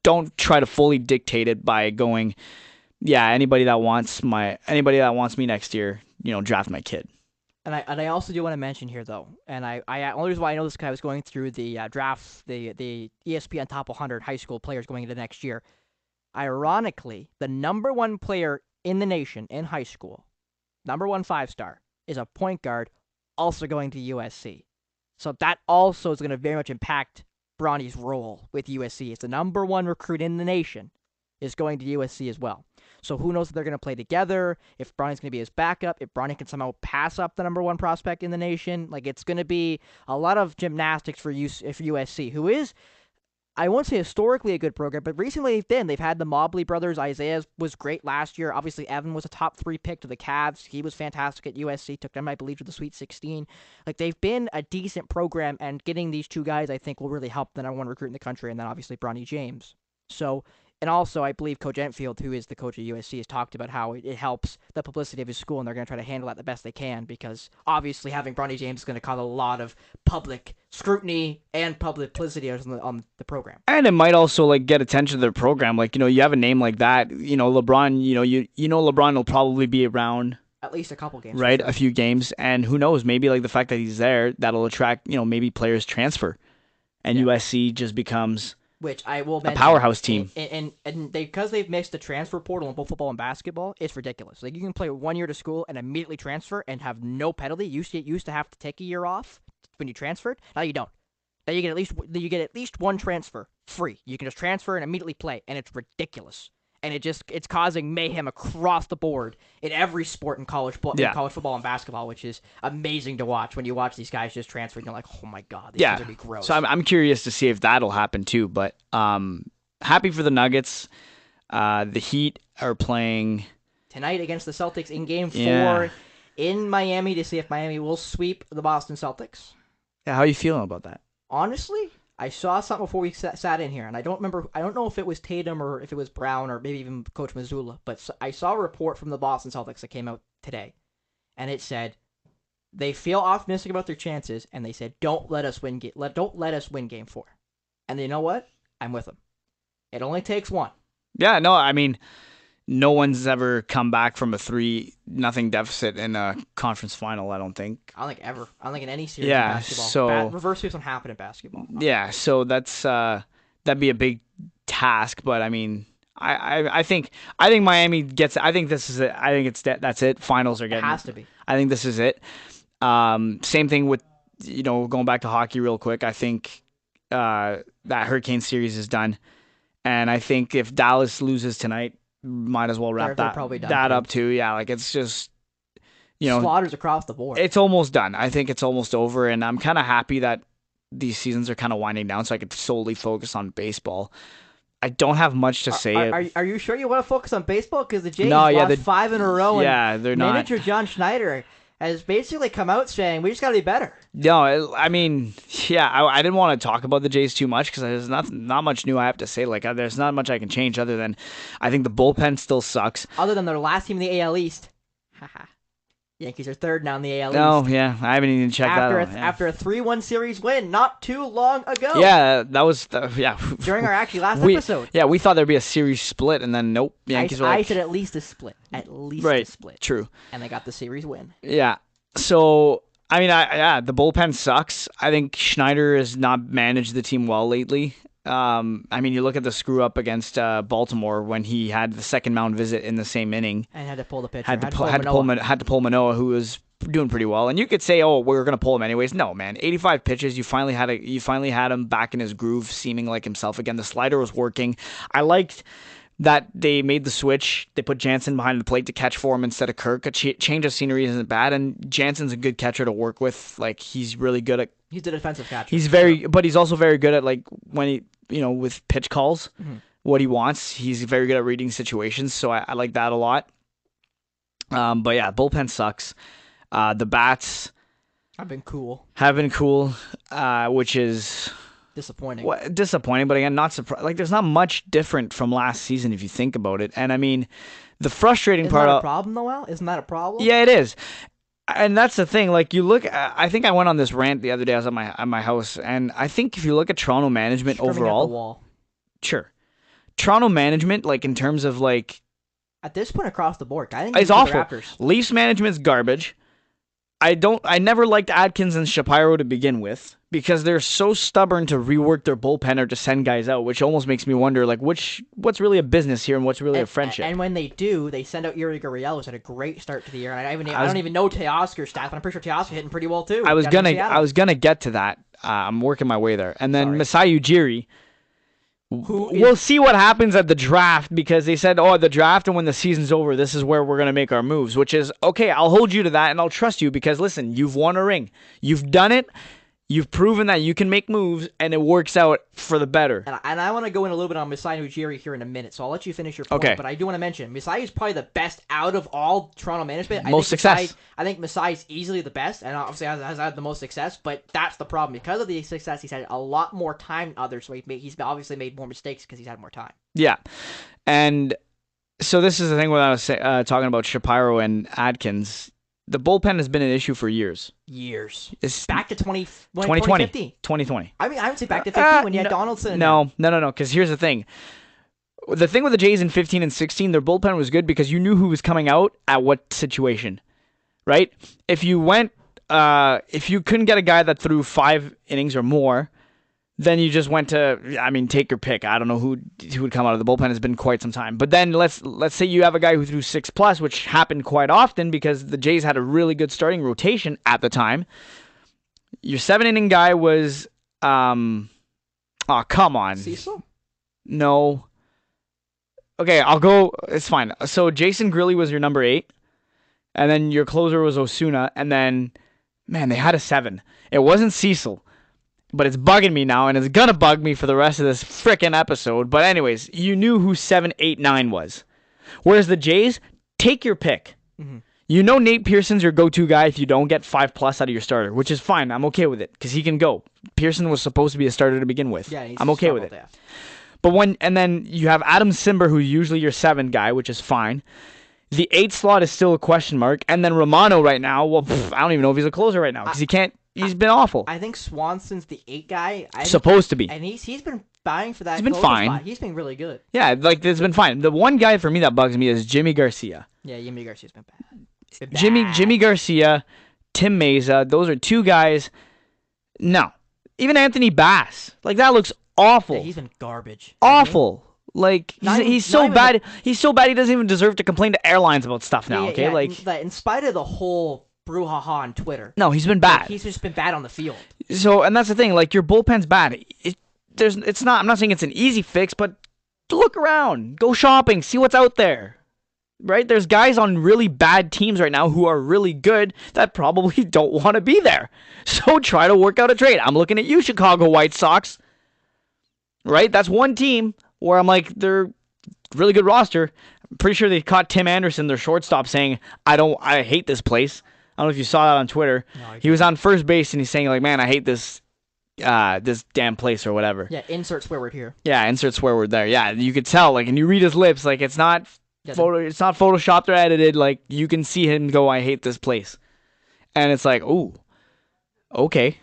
don't try to fully dictate it by going, yeah, anybody that wants me next year, draft my kid. And I also do want to mention here though, and only reason why I know this guy was going through the draft, the ESPN Top 100 high school players going into next year. Ironically, the number 1 player in the nation in high school, number 1 5-star, is a point guard, also going to USC. So that also is going to very much impact Bronny's role with USC. It's the number 1 recruit in the nation is going to USC as well. So who knows if they're going to play together, if Bronny's going to be his backup, if Bronny can somehow pass up the number 1 prospect in the nation. Like, it's going to be a lot of gymnastics for USC, who is, I won't say historically a good program, but recently they've had the Mobley brothers. Isaiah was great last year. Obviously, Evan was a top 3 pick to the Cavs. He was fantastic at USC, took them, I believe, to the Sweet 16. Like, they've been a decent program, and getting these 2 guys, I think, will really help the number 1 recruit in the country, and then obviously Bronny James. So, and also, I believe Coach Entfield, who is the coach of USC, has talked about how it helps the publicity of his school, and they're going to try to handle that the best they can, because obviously having Bronny James is going to cause a lot of public scrutiny and public publicity on the program. And it might also like get attention to their program. Like, you have a name like that, LeBron, LeBron will probably be around at least a couple games. Right, sure. A few games, and who knows, maybe like the fact that he's there, that'll attract, maybe players transfer, and USC just becomes which I will mention, a powerhouse team. And because they've mixed the transfer portal in both football and basketball, it's ridiculous. Like, you can play 1 year to school and immediately transfer and have no penalty. You used to have to take a year off when you transferred. Now you don't. Now you get at least 1 transfer free. You can just transfer and immediately play, and it's ridiculous. And it's causing mayhem across the board in every sport in college football and basketball, which is amazing to watch. When you watch these guys just transfer, you're like, oh my god, these guys are gonna be gross. So I'm curious to see if that'll happen too. But happy for the Nuggets. The Heat are playing tonight against the Celtics in Game 4 in Miami to see if Miami will sweep the Boston Celtics. Yeah, how are you feeling about that? Honestly, I saw something before we sat in here, and I don't know if it was Tatum or if it was Brown or maybe even Coach Mazzulla, but I saw a report from the Boston Celtics that came out today, and it said they feel optimistic about their chances, and they said don't let us win Game 4. And you know what? I'm with them. It only takes 1. Yeah, no, I mean, no one's ever come back from a 3-0 deficit in a conference final, I don't think. I don't think ever. I don't think in any series in basketball. So reverse sweeps don't happen in basketball. Yeah, so that'd be a big task, but I mean, I think Miami gets. I think this is it. I think that's it. Finals are getting. It has to be. I think this is it. Same thing with going back to hockey real quick. I think that Hurricane series is done, and I think if Dallas loses tonight, might as well wrap that up too. Yeah, like it's just slaughters across the board. It's almost done. I think it's almost over, and I'm kind of happy that these seasons are kind of winding down, so I could solely focus on baseball. I don't have much to say. Are you sure you want to focus on baseball? Because the Jays lost 5 in a row. Yeah, and they're not. Manager John Schneider has basically come out saying we just got to be better. No, I mean, yeah, I didn't want to talk about the Jays too much because there's not much new I have to say. Like, there's not much I can change other than I think the bullpen still sucks. Other than their last team in the AL East. Haha. Yankees are third now in the AL East. Oh, yeah. I haven't even checked that out. After a 3-1 series win not too long ago. Yeah, that was... During our last episode. Yeah, we thought there'd be a series split, and then nope. Yankees were like... I said at least a split. At least a split. True. And they got the series win. Yeah. So, I mean, the bullpen sucks. I think Schneider has not managed the team well lately. I mean, you look at the screw up against Baltimore when he had the second mound visit in the same inning. And had to pull the pitcher. Had to pull Manoah, who was doing pretty well. And you could say, oh, we're going to pull him anyways. No, man. 85 pitches. You finally had him back in his groove, seeming like himself again. The slider was working. I liked that they made the switch. They put Jansen behind the plate to catch for him instead of Kirk. A change of scenery isn't bad, and Jansen's a good catcher to work with. Like, he's really good at... He's a defensive catcher. But he's also very good at, like, when he, with pitch calls, what he wants. He's very good at reading situations, so I like that a lot. But yeah, bullpen sucks. The bats have been cool, which is... disappointing. Disappointing, but again, not surprised. Like, there's not much different from last season if you think about it. And I mean, the frustrating part... Isn't that a problem, though, Al? Isn't that a problem? Yeah, it is. And that's the thing. Like, you look... I think I went on this rant the other day. I was at my house, and I think if you look at Toronto management overall... At the wall. Sure. Toronto management, like, in terms of, like... At this point, across the board, I think it's awful. Raptors. Leafs management's garbage. I never liked Atkins and Shapiro to begin with because they're so stubborn to rework their bullpen or to send guys out, which almost makes me wonder, like, what's really a business here and what's really a friendship. And when they do, they send out Yuri Gurriel, who's had a great start to the year. And I don't even know Teoscar's stats, but I'm pretty sure Teoscar's hitting pretty well too. I was gonna get to that. I'm working my way there, and then Masai Ujiri. We'll see what happens at the draft because they said, the draft and when the season's over, this is where we're going to make our moves, which is, okay, I'll hold you to that and I'll trust you because, listen, you've won a ring. You've done it. You've proven that you can make moves and it works out for the better. And I want to go in a little bit on Masai Ujiri here in a minute, so I'll let you finish your point. Okay. But I do want to mention, Masai is probably the best out of all Toronto management. Most success. I think Masai is easily the best, and obviously has had the most success, but that's the problem. Because of the success, he's had a lot more time than others, so he's obviously made more mistakes because he's had more time. Yeah. And so this is the thing when I was talking about Shapiro and Atkins. The bullpen has been an issue for years. It's back to 2020. 2020. I mean, I would say back to 15 when you had Donaldson. No. Because here's the thing. The thing with the Jays in 15 and 16, their bullpen was good because you knew who was coming out at what situation, right? If you couldn't get a guy that threw 5 innings or more, then you just went to, take your pick. I don't know who would come out of the bullpen. It's been quite some time. But then let's say you have a guy who threw 6+, which happened quite often because the Jays had a really good starting rotation at the time. Your 7-inning guy was, come on. Cecil? No. Okay, I'll go. It's fine. So Jason Grilli was your number 8, and then your closer was Osuna, and then, man, they had a 7. It wasn't Cecil. But it's bugging me now, and it's going to bug me for the rest of this frickin' episode. But anyways, you knew who 7, 8, 9 was. Whereas the Jays, take your pick. Mm-hmm. You know Nate Pearson's your go-to guy if you don't get 5+ out of your starter, which is fine. I'm okay with it, because he can go. Pearson was supposed to be a starter to begin with. Yeah, I'm okay with it. There. But then you have Adam Simber, who's usually your 7 guy, which is fine. The 8 slot is still a question mark. And then Romano right now, I don't even know if he's a closer right now, because he can't. He's been awful. I think Swanson's the 8 guy. Supposed to be. And he's been vying for that. He's been fine. Spot. He's been really good. Yeah, like, it's been fine. The one guy for me that bugs me is Jimmy Garcia. Yeah, Jimmy Garcia's been bad. Jimmy Garcia, Tim Meza, those are 2 guys. No. Even Anthony Bass. Like, that looks awful. Yeah, he's been garbage. Awful. Like, he's so bad. He's so bad he doesn't even deserve to complain to airlines about stuff now, okay? Yeah, like, in spite of the whole brouhaha on Twitter. No, he's been bad. Like, he's just been bad on the field. So, and that's the thing. Like, your bullpen's bad. It's not. I'm not saying it's an easy fix, but look around, go shopping, see what's out there. Right? There's guys on really bad teams right now who are really good that probably don't want to be there. So try to work out a trade. I'm looking at you, Chicago White Sox. Right? That's one team where I'm like, they're really good roster. I'm pretty sure they caught Tim Anderson, their shortstop, saying, I hate this place. I don't know if you saw that on Twitter. No, he was on first base and he's saying, like, man, I hate this damn place or whatever. Yeah, insert swear word here. Yeah, insert swear word there. Yeah, you could tell, like, and you read his lips, like, it's not Yeah, It's not photoshopped or edited. Like, you can see him go, I hate this place. And it's like, ooh, okay.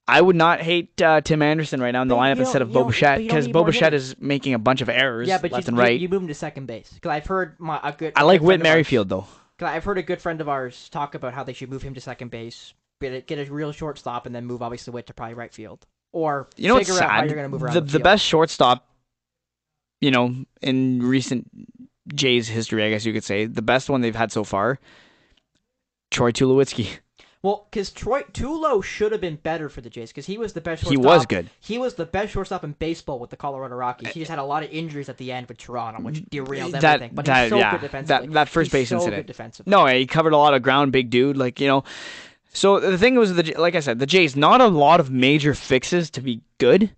I would not hate Tim Anderson right now in the lineup instead of Bo Bichette, because Bo Bichette is making a bunch of errors left and right. You move him to second base. Because I've heard I like Whit Merrifield, though. Because I've heard a good friend of ours talk about how they should move him to second base, get a real shortstop, and then move obviously Whit to probably right field. Or figure out how you're going to move around the best shortstop, in recent Jays history, I guess you could say, the best one they've had so far, Troy Tulowitzki. Well, because Tulo should have been better for the Jays, because he was the best shortstop. He was good. He was the best shortstop in baseball with the Colorado Rockies. He just had a lot of injuries at the end with Toronto, which derailed everything. But he's so good defensively. That first base incident. So good defensively. No, he covered a lot of ground, big dude. So the thing was, like I said, the Jays, not a lot of major fixes to be good.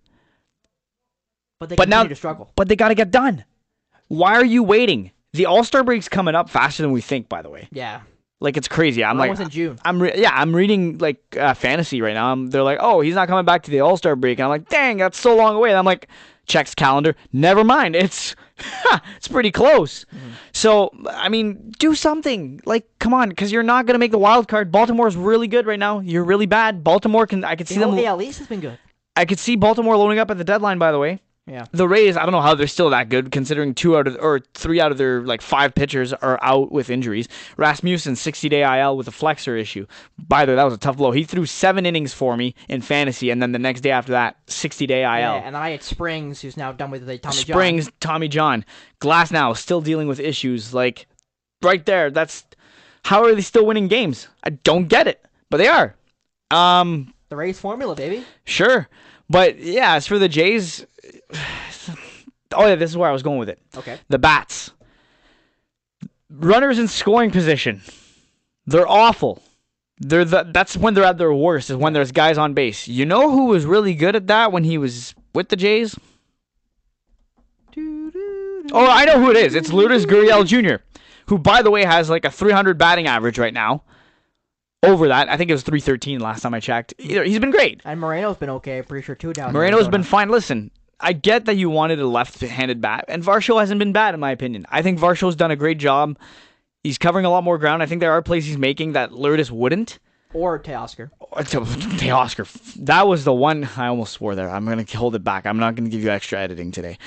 But they continue to struggle. But they got to get done. Why are you waiting? The All-Star break's coming up faster than we think, by the way. Yeah. Like, it's crazy. I'm like, in June. I'm reading fantasy right now. They're like, oh, he's not coming back to the All-Star break. And I'm like, dang, that's so long away. And I'm like, checks calendar. Never mind. It's pretty close. Mm-hmm. So, I mean, do something. Like, come on, because you're not gonna make the wild card. Baltimore's really good right now. You're really bad. Baltimore I could see them. The AL East has been good. I could see Baltimore loading up at the deadline. By the way. Yeah. The Rays, I don't know how they're still that good, considering 3 out of their 5 pitchers are out with injuries. Rasmussen, 60-day IL with a flexor issue. By the way, that was a tough blow. He threw 7 innings for me in fantasy, and then the next day after that, 60-day IL. Yeah, and then I had Springs, who's now done with the Tommy John. Springs, Tommy John. Glass now still dealing with issues. Like, right there, how are they still winning games? I don't get it, but they are. The Rays formula, baby. Sure. But, yeah, as for the Jays, this is where I was going with it. Okay. The bats. Runners in scoring position. They're awful. That's when they're at their worst, is when there's guys on base. You know who was really good at that when he was with the Jays? Oh, I know who it is. It's Lourdes Gurriel Jr., who, by the way, has like a 300 batting average right now. Over that, I think it was 313 last time I checked. He's been great. And Moreno's been okay, I'm pretty sure, too, down Moreno's been fine. Listen, I get that you wanted a left-handed bat, and Varsho hasn't been bad, in my opinion. I think Varsho's done a great job. He's covering a lot more ground. I think there are plays he's making that Lourdes wouldn't. Or Teoscar. Teoscar. That was the one I almost swore there. I'm going to hold it back. I'm not going to give you extra editing today.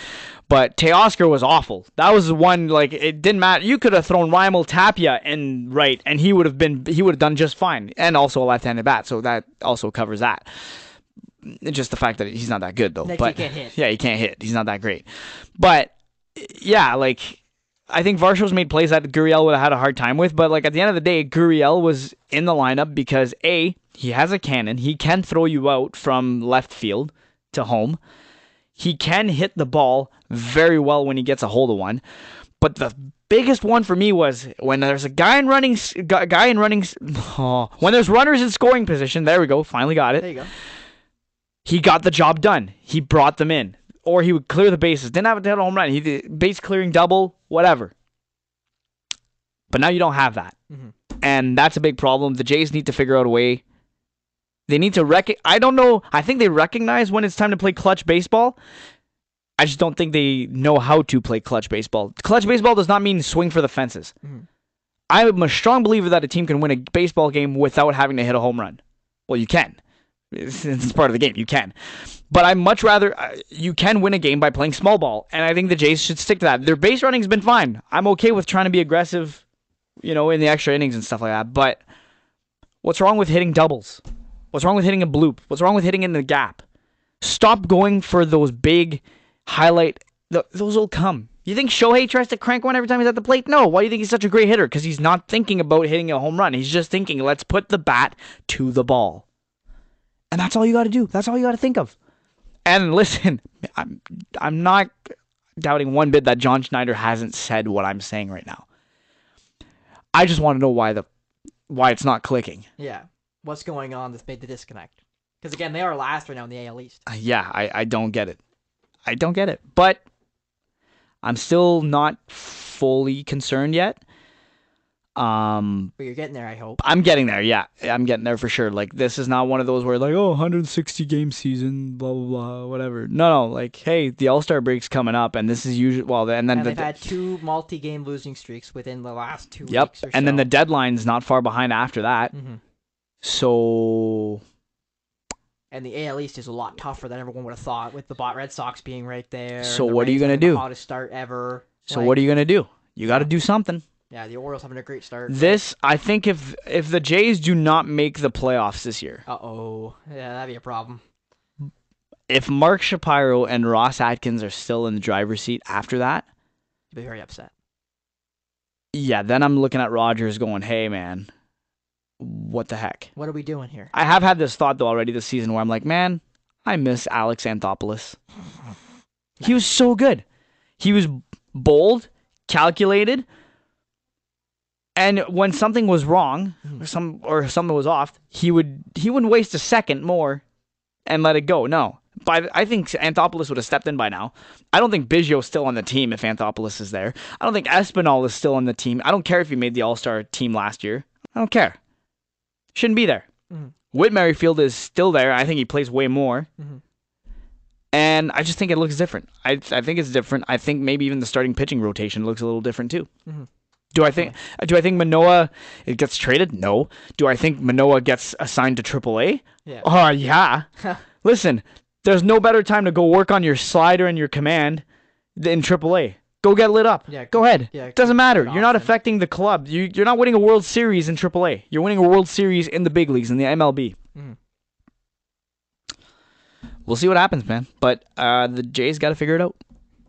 But Teoscar was awful. That was the one, it didn't matter. You could have thrown Raimel Tapia in right, and he would have done just fine. And also a left-handed bat, so that also covers that. It's just the fact that he's not that good, though. But he can't hit. Yeah, he can't hit. He's not that great. But, yeah, I think Varsho's made plays that Gurriel would have had a hard time with, but at the end of the day, Gurriel was in the lineup because A, he has a cannon. He can throw you out from left field to home. He can hit the ball very well when he gets a hold of one. But the biggest one for me was when there's when there's runners in scoring position. There we go. Finally got it. There you go. He got the job done. He brought them in. Or he would clear the bases. Didn't have to hit a home run. He did base clearing double, whatever. But now you don't have that. Mm-hmm. And that's a big problem. The Jays need to figure out a way. They need to I don't know. I think they recognize when it's time to play clutch baseball. I just don't think they know how to play clutch baseball. Clutch baseball does not mean swing for the fences. Mm-hmm. I'm a strong believer that a team can win a baseball game without having to hit a home run. Well, you can. It's part of the game. You can. But I'd much rather you can win a game by playing small ball, and I think the Jays should stick to that. Their base running's been fine. I'm okay with trying to be aggressive, in the extra innings and stuff like that. But what's wrong with hitting doubles? What's wrong with hitting a bloop? What's wrong with hitting in the gap? Stop going for those big highlight. Those will come. You think Shohei tries to crank one every time he's at the plate? No. Why do you think he's such a great hitter? Because he's not thinking about hitting a home run. He's just thinking, let's put the bat to the ball. And that's all you got to do. That's all you got to think of. And listen, I'm not doubting one bit that John Schneider hasn't said what I'm saying right now. I just want to know why it's not clicking. Yeah. What's going on that's made the disconnect? Because again, they are last right now in the AL East. I don't get it. I don't get it. But I'm still not fully concerned yet. But you're getting there, I hope. I'm getting there, yeah. I'm getting there for sure. Like, this is not one of those where, like, 160 game season, blah, blah, blah, whatever. No, like, hey, the All-Star break's coming up, and this is usually, and they've had 2 multi-game losing streaks within the last 2 yep, weeks or so. and then the deadline's not far behind after that. Mm-hmm. So... And the AL East is a lot tougher than everyone would have thought, with the Red Sox being right there. So what are you going to do? The hottest start ever. So what are you going to do? You got to do something. Yeah, the Orioles having a great start. I think if the Jays do not make the playoffs this year. Uh-oh. Yeah, that'd be a problem. If Mark Shapiro and Ross Atkins are still in the driver's seat after that. You'd be very upset. Yeah, then I'm looking at Rogers going, hey, man, what the heck? What are we doing here? I have had this thought, though, already this season where I'm like, man, I miss Alex Anthopoulos. He was so good. He was bold, calculated, and when something was wrong or something was off, he wouldn't waste a second more and let it go. No. I think Anthopoulos would have stepped in by now. I don't think Biggio's still on the team if Anthopoulos is there. I don't think Espinal is still on the team. I don't care if he made the All-Star team last year. I don't care. Shouldn't be there. Mm-hmm. Whit Merrifield is still there. I think he plays way more. Mm-hmm. And I just think it looks different. I think it's different. I think maybe even the starting pitching rotation looks a little different too. Mm-hmm. Do I think Manoah gets traded? No. Do I think Manoah gets assigned to AAA? Yeah. Oh, yeah. Listen, there's no better time to go work on your slider and your command than AAA. Go get lit up. Yeah, go ahead. Yeah, doesn't matter. You're not affecting the club. You're not winning a World Series in AAA. You're winning a World Series in the big leagues, in the MLB. Mm-hmm. We'll see what happens, man. But the Jays got to figure it out.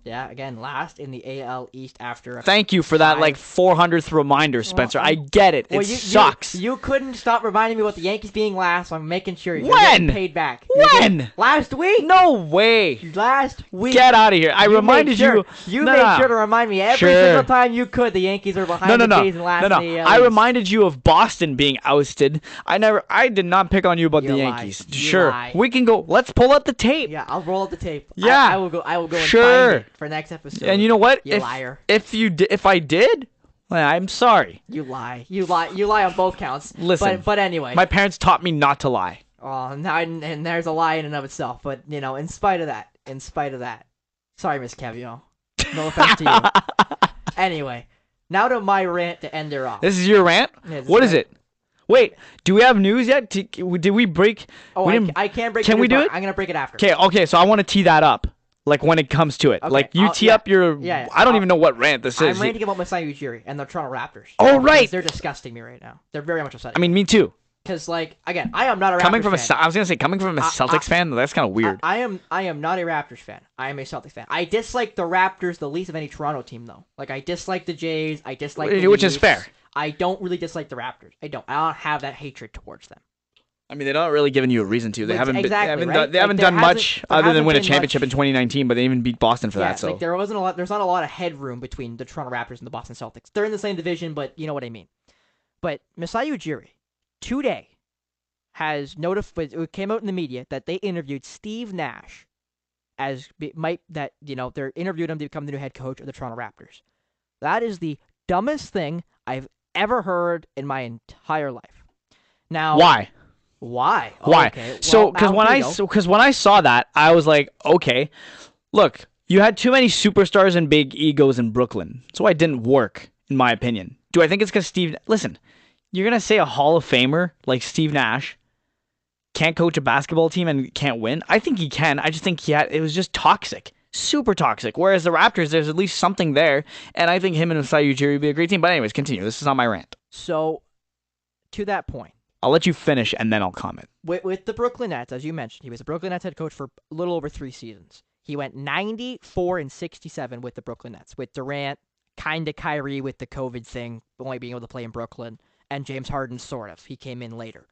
Yeah, again, last in the AL East after. Thank you for that 400th reminder, Spencer. I get it. It sucks. You couldn't stop reminding me about the Yankees being last, so I'm making sure you're getting paid back. When? Last week? No way. Last week. Get out of here. I reminded you. You made sure to remind me every single time you could. The Yankees are behind the Jays in last in the AL East. I reminded you of Boston being ousted. I did not pick on you about the Yankees. Sure. We can go. Let's pull up the tape. Yeah, I'll roll up the tape. Yeah. I will go and find it for next episode. And you know what? You liar. If I did, well, I'm sorry. You lie. You lie on both counts. Listen. But anyway. My parents taught me not to lie. Oh, and there's a lie in and of itself. But, in spite of that. Sorry, Miss Kevio. No offense to you. Anyway, now to my rant to end her off. This is your rant? Yeah, what is it? Wait, do we have news yet? Did we break? Oh, I can't break it. Can we do it? I'm going to break it after. Okay, so I want to tee that up. Like when it comes to it. Okay, like you tee up your... Yeah. I don't even know what rant this is. I'm ranting about Masai Ujiri and the Toronto Raptors. Oh, right. They're disgusting me right now. They're very much upsetting. I mean, me too. Because, again, I am not a Raptors fan. I was going to say, coming from a Celtics fan, that's kind of weird. I am not a Raptors fan. I am a Celtics fan. I dislike the Raptors the least of any Toronto team, though. I dislike the Jays. I dislike the Which Leafs. is fair. I don't really dislike the Raptors. I don't have that hatred towards them. I mean, they're not really giving you a reason to. They haven't right? done much other than win a championship in 2019, but they even beat Boston for that. So there's not a lot of headroom between the Toronto Raptors and the Boston Celtics. They're in the same division, but you know what I mean. But Masai Ujiri today has notified. It came out in the media that they interviewed Steve Nash they're interviewed him to become the new head coach of the Toronto Raptors. That is the dumbest thing I've ever heard in my entire life. Now, why? Why? Oh, why? Okay. So, because when I saw that, I was like, okay, look, you had too many superstars and big egos in Brooklyn, so it didn't work, in my opinion. Do I think it's because listen, you're gonna say a Hall of Famer like Steve Nash can't coach a basketball team and can't win? I think he can. I just think it was just toxic, super toxic. Whereas the Raptors, there's at least something there, and I think him and Masai Ujiri would be a great team. But anyways, continue. This is not my rant. So, to that point. I'll let you finish, and then I'll comment. With the Brooklyn Nets, as you mentioned, he was the Brooklyn Nets head coach for a little over 3 seasons. He went 94-67 with the Brooklyn Nets, with Durant, kind of Kyrie with the COVID thing, only being able to play in Brooklyn, and James Harden sort of. He came in later.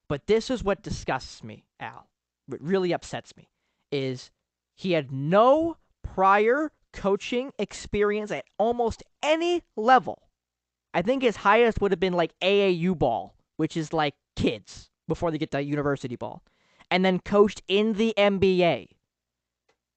But this is what disgusts me, Al. What really upsets me is he had no prior coaching experience at almost any level. I think his highest would have been like AAU ball, which is like kids before they get to university ball, and then coached in the NBA.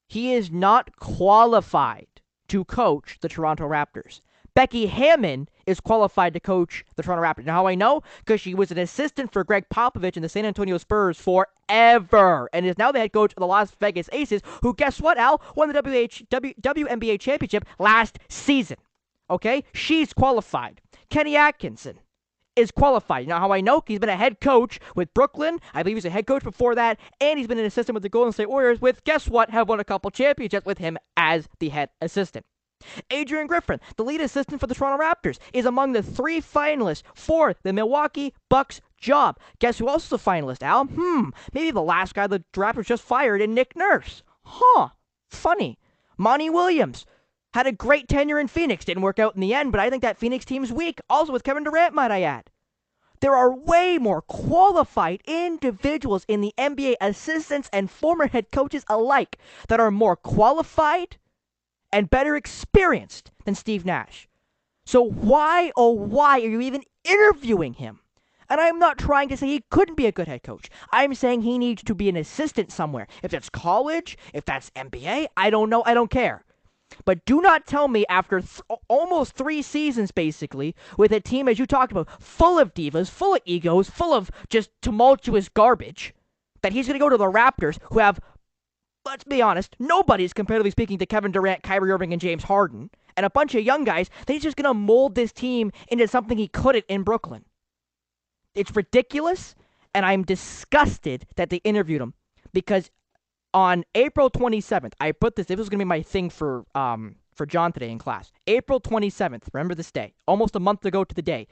He is not qualified to coach the Toronto Raptors. Becky Hammon is qualified to coach the Toronto Raptors. Now, how I know? Because she was an assistant for Greg Popovich in the San Antonio Spurs forever, and is now the head coach of the Las Vegas Aces, who, guess what, Al? Won the WNBA championship last season. Okay? She's qualified. Kenny Atkinson is qualified. Now, how I know? He's been a head coach with Brooklyn. I believe he's a head coach before that, and he's been an assistant with the Golden State Warriors with, guess what, have won a couple championships with him as the head assistant. Adrian Griffin, the lead assistant for the Toronto Raptors, is among the 3 finalists for the Milwaukee Bucks job. Guess who else is a finalist, Al? Maybe the last guy the Raptors just fired in Nick Nurse. Funny. Monty Williams had a great tenure in Phoenix. Didn't work out in the end, but I think that Phoenix team's weak. Also with Kevin Durant, might I add. There are way more qualified individuals in the NBA, assistants and former head coaches alike, that are more qualified and better experienced than Steve Nash. So why, oh why, are you even interviewing him? And I'm not trying to say he couldn't be a good head coach. I'm saying he needs to be an assistant somewhere. If that's college, if that's NBA, I don't know, I don't care. But do not tell me after almost 3 seasons, basically, with a team, as you talked about, full of divas, full of egos, full of just tumultuous garbage, that he's going to go to the Raptors, who have, let's be honest, nobody's, comparatively speaking, to Kevin Durant, Kyrie Irving, and James Harden, and a bunch of young guys, that he's just going to mold this team into something he couldn't in Brooklyn. It's ridiculous, and I'm disgusted that they interviewed him, because on April 27th, I put this was going to be my thing for John today in class. April 27th, remember this day, almost a month ago to the day,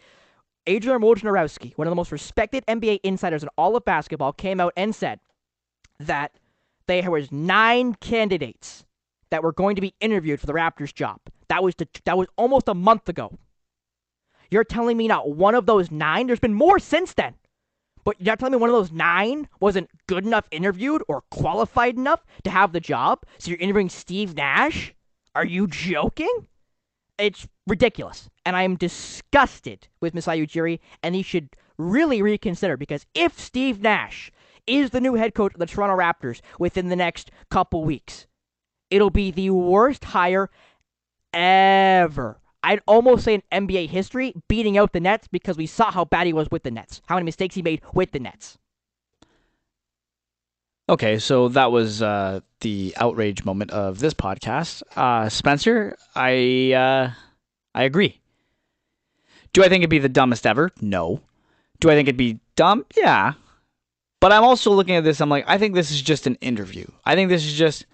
Adrian Wojnarowski, one of the most respected NBA insiders in all of basketball, came out and said that there was 9 candidates that were going to be interviewed for the Raptors job. That was almost a month ago. You're telling me not one of those 9? There's been more since then. But you're telling me one of those 9 wasn't good enough interviewed or qualified enough to have the job? So you're interviewing Steve Nash? Are you joking? It's ridiculous. And I'm disgusted with Masai Ujiri, and he should really reconsider, because if Steve Nash is the new head coach of the Toronto Raptors within the next couple weeks, it'll be the worst hire ever. I'd almost say in NBA history, beating out the Nets, because we saw how bad he was with the Nets. How many mistakes he made with the Nets. Okay, so that was the outrage moment of this podcast. Spencer, I agree. Do I think it'd be the dumbest ever? No. Do I think it'd be dumb? Yeah. But I'm also looking at this, I'm like, I think this is just an interview. I think this is just,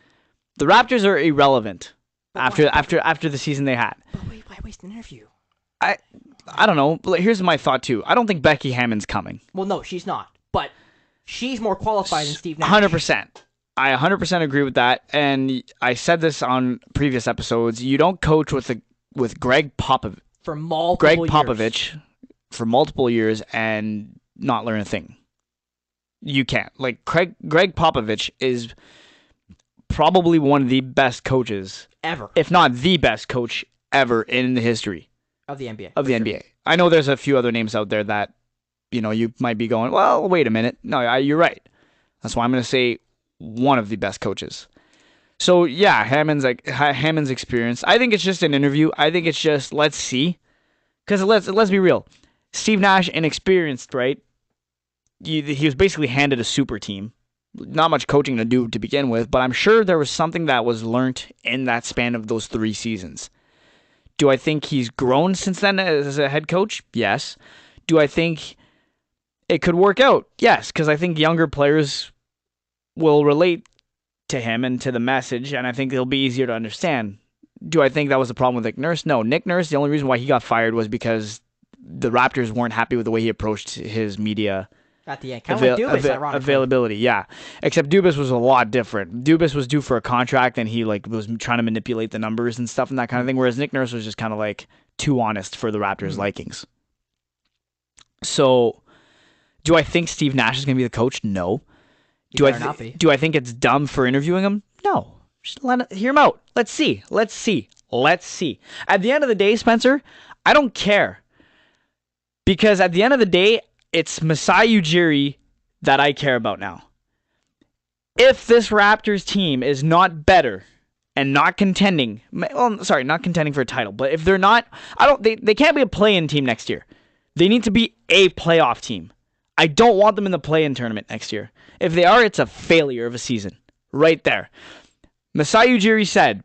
the Raptors are irrelevant after the season they had. But why waste an interview? I don't know. Here's my thought too. I don't think Becky Hammond's coming. Well, no, she's not. But she's more qualified than Steve Nash. 100%. I 100% agree with that. And I said this on previous episodes. You don't coach with Greg Popovich for multiple Popovich for multiple years and not learn a thing. You can't. Like Greg Popovich is probably one of the best coaches ever, if not the best coach ever in the history of the NBA. NBA. I know there's a few other names out there that, you might be going, well, wait a minute. No, you're right. That's why I'm going to say one of the best coaches. So yeah, Hammond's experience. I think it's just an interview. I think it's just, let's see, because let's be real. Steve Nash, inexperienced, right? He was basically handed a super team. Not much coaching to do to begin with, but I'm sure there was something that was learned in that span of those 3 seasons. Do I think he's grown since then as a head coach? Yes. Do I think it could work out? Yes, because I think younger players will relate to him and to the message, and I think it'll be easier to understand. Do I think that was the problem with Nick Nurse? No. Nick Nurse, the only reason why he got fired was because the Raptors weren't happy with the way he approached his media at the end. Kind of like Dubas, ironically. Availability, yeah. Except Dubas was a lot different. Dubas was due for a contract, and he was trying to manipulate the numbers and stuff and that kind of thing, whereas Nick Nurse was just kind of too honest for the Raptors' likings. So, do I think Steve Nash is going to be the coach? No. Do I think it's dumb for interviewing him? No. Just hear him out. Let's see. At the end of the day, Spencer, I don't care. Because at the end of the day, it's Masai Ujiri that I care about now. If this Raptors team is not better and not contending, well, sorry, not contending for a title, but if they're not, they can't be a play-in team next year. They need to be a playoff team. I don't want them in the play-in tournament next year. If they are, it's a failure of a season. Right there. Masai Ujiri said,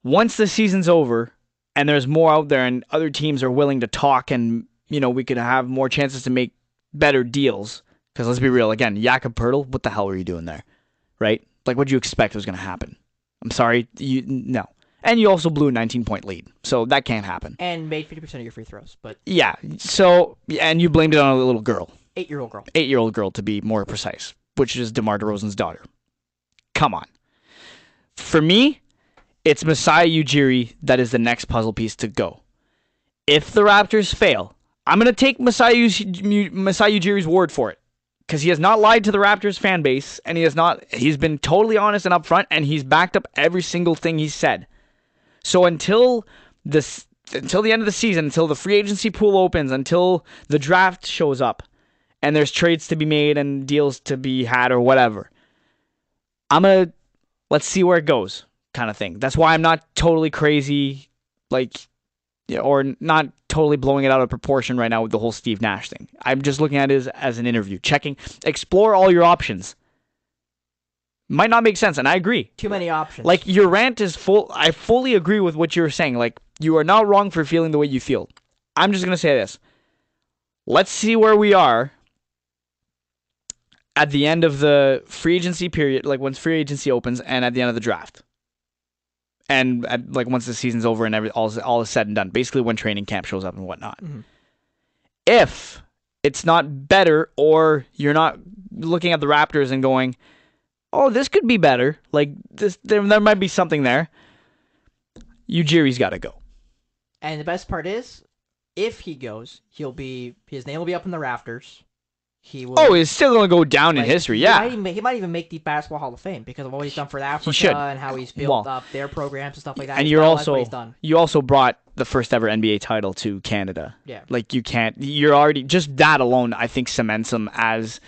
once the season's over and there's more out there and other teams are willing to talk and, we could have more chances to make better deals. Because let's be real, again, Jakob Poeltl, what the hell were you doing there? Right? Like, what did you expect was going to happen? I'm sorry, no. And you also blew a 19-point lead, so that can't happen. And made 50% of your free throws, but... Yeah, so, and you blamed it on a little girl. 8-year-old girl. 8-year-old girl, to be more precise, which is DeMar DeRozan's daughter. Come on. For me, it's Masai Ujiri that is the next puzzle piece to go. If the Raptors fail, I'm going to take Masai Ujiri's word for it. Because he has not lied to the Raptors fan base, and he's been totally honest and upfront, and he's backed up every single thing he said. So until the end of the season, until the free agency pool opens, until the draft shows up, and there's trades to be made and deals to be had or whatever, let's see where it goes kind of thing. That's why I'm not totally crazy, or not totally blowing it out of proportion right now with the whole Steve Nash thing. I'm just looking at it as an interview, explore all your options. Might not make sense, and I agree. Too many options. Your rant is full. I fully agree with what you're saying. You are not wrong for feeling the way you feel. I'm just going to say this. Let's see where we are at the end of the free agency period, once free agency opens, and at the end of the draft. And once the season's over and all is said and done, basically when training camp shows up and whatnot. Mm-hmm. If it's not better, or you're not looking at the Raptors and going, "Oh, this could be better," there might be something there. Ujiri's got to go. And the best part is, if he goes, his name will be up in the rafters. He will. Oh, he's still going to go down in history, yeah. He might even make the Basketball Hall of Fame because of what he's done for Africa and how he's built up their programs and stuff like that. And you also brought the first ever NBA title to Canada. Yeah. You're already, just that alone, I think cements him as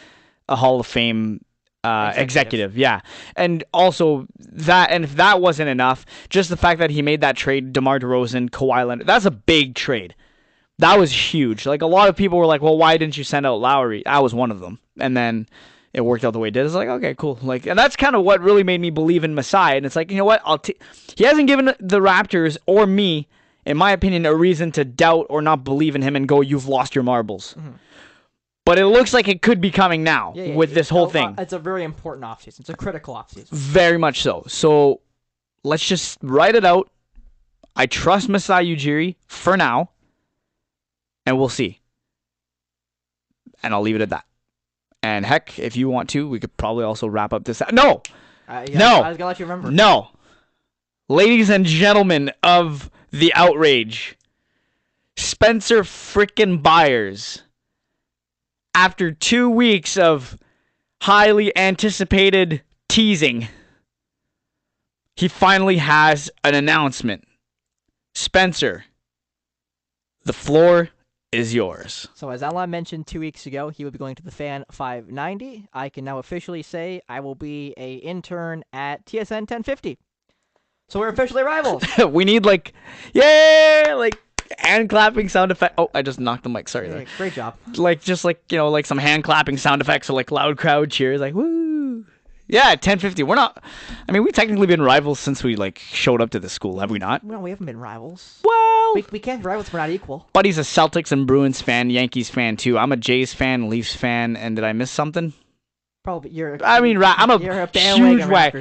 a Hall of Fame executive. Yeah. And also and if that wasn't enough, just the fact that he made that trade, DeMar DeRozan, Kawhi Leonard, that's a big trade. That was huge. A lot of people were like, well, why didn't you send out Lowry? I was one of them. And then it worked out the way it did. It's okay, cool. And that's kind of what really made me believe in Masai. And it's you know what? He hasn't given the Raptors or me, in my opinion, a reason to doubt or not believe in him and go, you've lost your marbles. Mm-hmm. But it looks like it could be coming now with this whole thing. It's a very important offseason. It's a critical offseason. Very much so. So let's just write it out. I trust Masai Ujiri for now. And we'll see. And I'll leave it at that. And heck, if you want to, we could probably also wrap up this. No! No! I was going to let you remember. No! Ladies and gentlemen of the outrage, Spencer frickin' Byers, after 2 weeks of highly anticipated teasing, he finally has an announcement. Spencer, the floor is yours. So as Alain mentioned 2 weeks ago, he will be going to the Fan 590. I can now officially say I will be an intern at TSN 1050. So we're officially rivals. We need hand clapping sound effect. Oh, I just knocked the mic. Sorry. Yeah, great job. Some hand clapping sound effects or loud crowd cheers, woo. Yeah, 1050. We're not. We've technically been rivals since we showed up to the school, have we not? No, we haven't been rivals. Well, we can't be rivals if we're not equal. Buddy's a Celtics and Bruins fan, Yankees fan too. I'm a Jays fan, Leafs fan, and did I miss something? Probably I'm a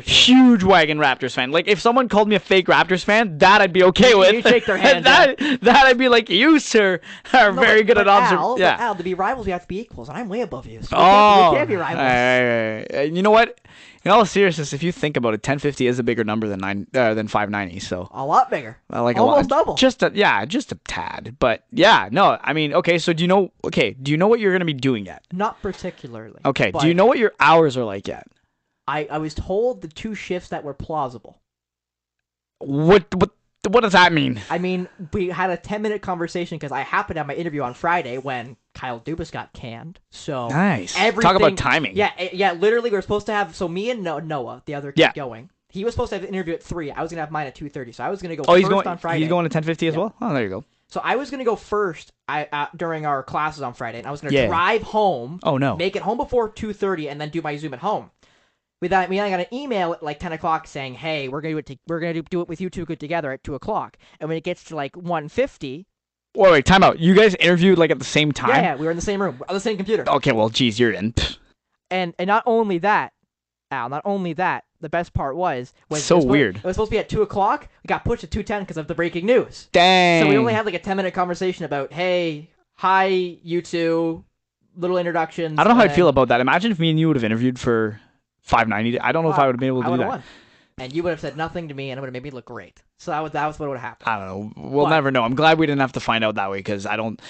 huge wagon Raptors fan. If someone called me a fake Raptors fan, that I'd be okay with. You shake their hand. that I'd be like, you sir are very good at observation. Yeah. Al, to be rivals, we have to be equals, and I'm way above you. So we can't be rivals. You know what? In all seriousness, if you think about it, 1050 is a bigger number than 590. So a lot bigger. Almost double. Just a tad. But yeah, no. Okay. So do you know what you're gonna be doing yet? Not particularly. Okay. Do you know what your hours are like yet? I was told the 2 shifts that were plausible. What does that mean? We had a 10-minute conversation because I happened to have my interview on Friday when Kyle Dubas got canned. So nice. Talk about timing. Yeah. Literally, we were supposed to have me and Noah, the other kid, going. he was supposed to have an interview at 3. I was gonna have mine at 2:30, so I was gonna go he's first going. on Friday. He's going to 10:50 as well. Oh, there you go. So I was gonna go first. During our classes on Friday, and I was gonna Yeah. drive home. Oh no. Make it home before 2:30, and then do my Zoom at home. We then got an email at like 10 o'clock saying, "Hey, we're gonna do it with you two good together at 2 o'clock." And when it gets to like 1:50, Wait, time out. You guys interviewed like at the same time? yeah, we were in the same room on the same computer. Okay, well, geez, you're in. And not only that, Al, the best part was So weird. It was supposed to be at 2 o'clock. We got pushed to 2:10 because of the breaking news. Dang. So we only had like a 10-minute conversation about, hey, hi, you two, little introductions. I don't know how I feel about that. Imagine if me and you would have interviewed for $5.90. I don't know if I would have been able to do that. Won. And you would have said nothing to me, and it would have made me look great. So that was what would have happened. I don't know. We'll never know. I'm glad we didn't have to find out that way because I don't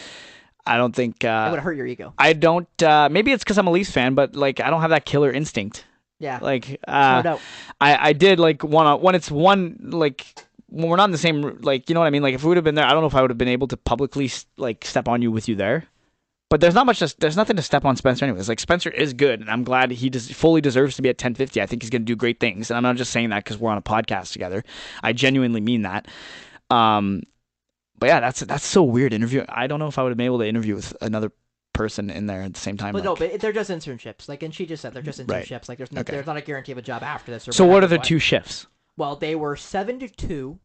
think. It would have hurt your ego. I don't. Maybe it's because I'm a Leafs fan, but like I don't have that killer instinct. Yeah. Like No doubt. I did like when it's one like when we're not in the same like you know what I mean. Like if we would have been there, I don't know if I would have been able to publicly like step on you with you there. But there's nothing to step on Spencer anyways. Like Spencer is good, and I'm glad he fully deserves to be at 10:50. I think he's going to do great things, and I'm not just saying that because we're on a podcast together. I genuinely mean that. But yeah, that's so weird. Interview. I don't know if I would have been able to interview with another person in there at the same time. But no, but they're just internships. Like, and she just said they're just internships. Right. Like, there's not a guarantee of a job after this. Or So what are the but- two shifts? Well, they were 7 to 2.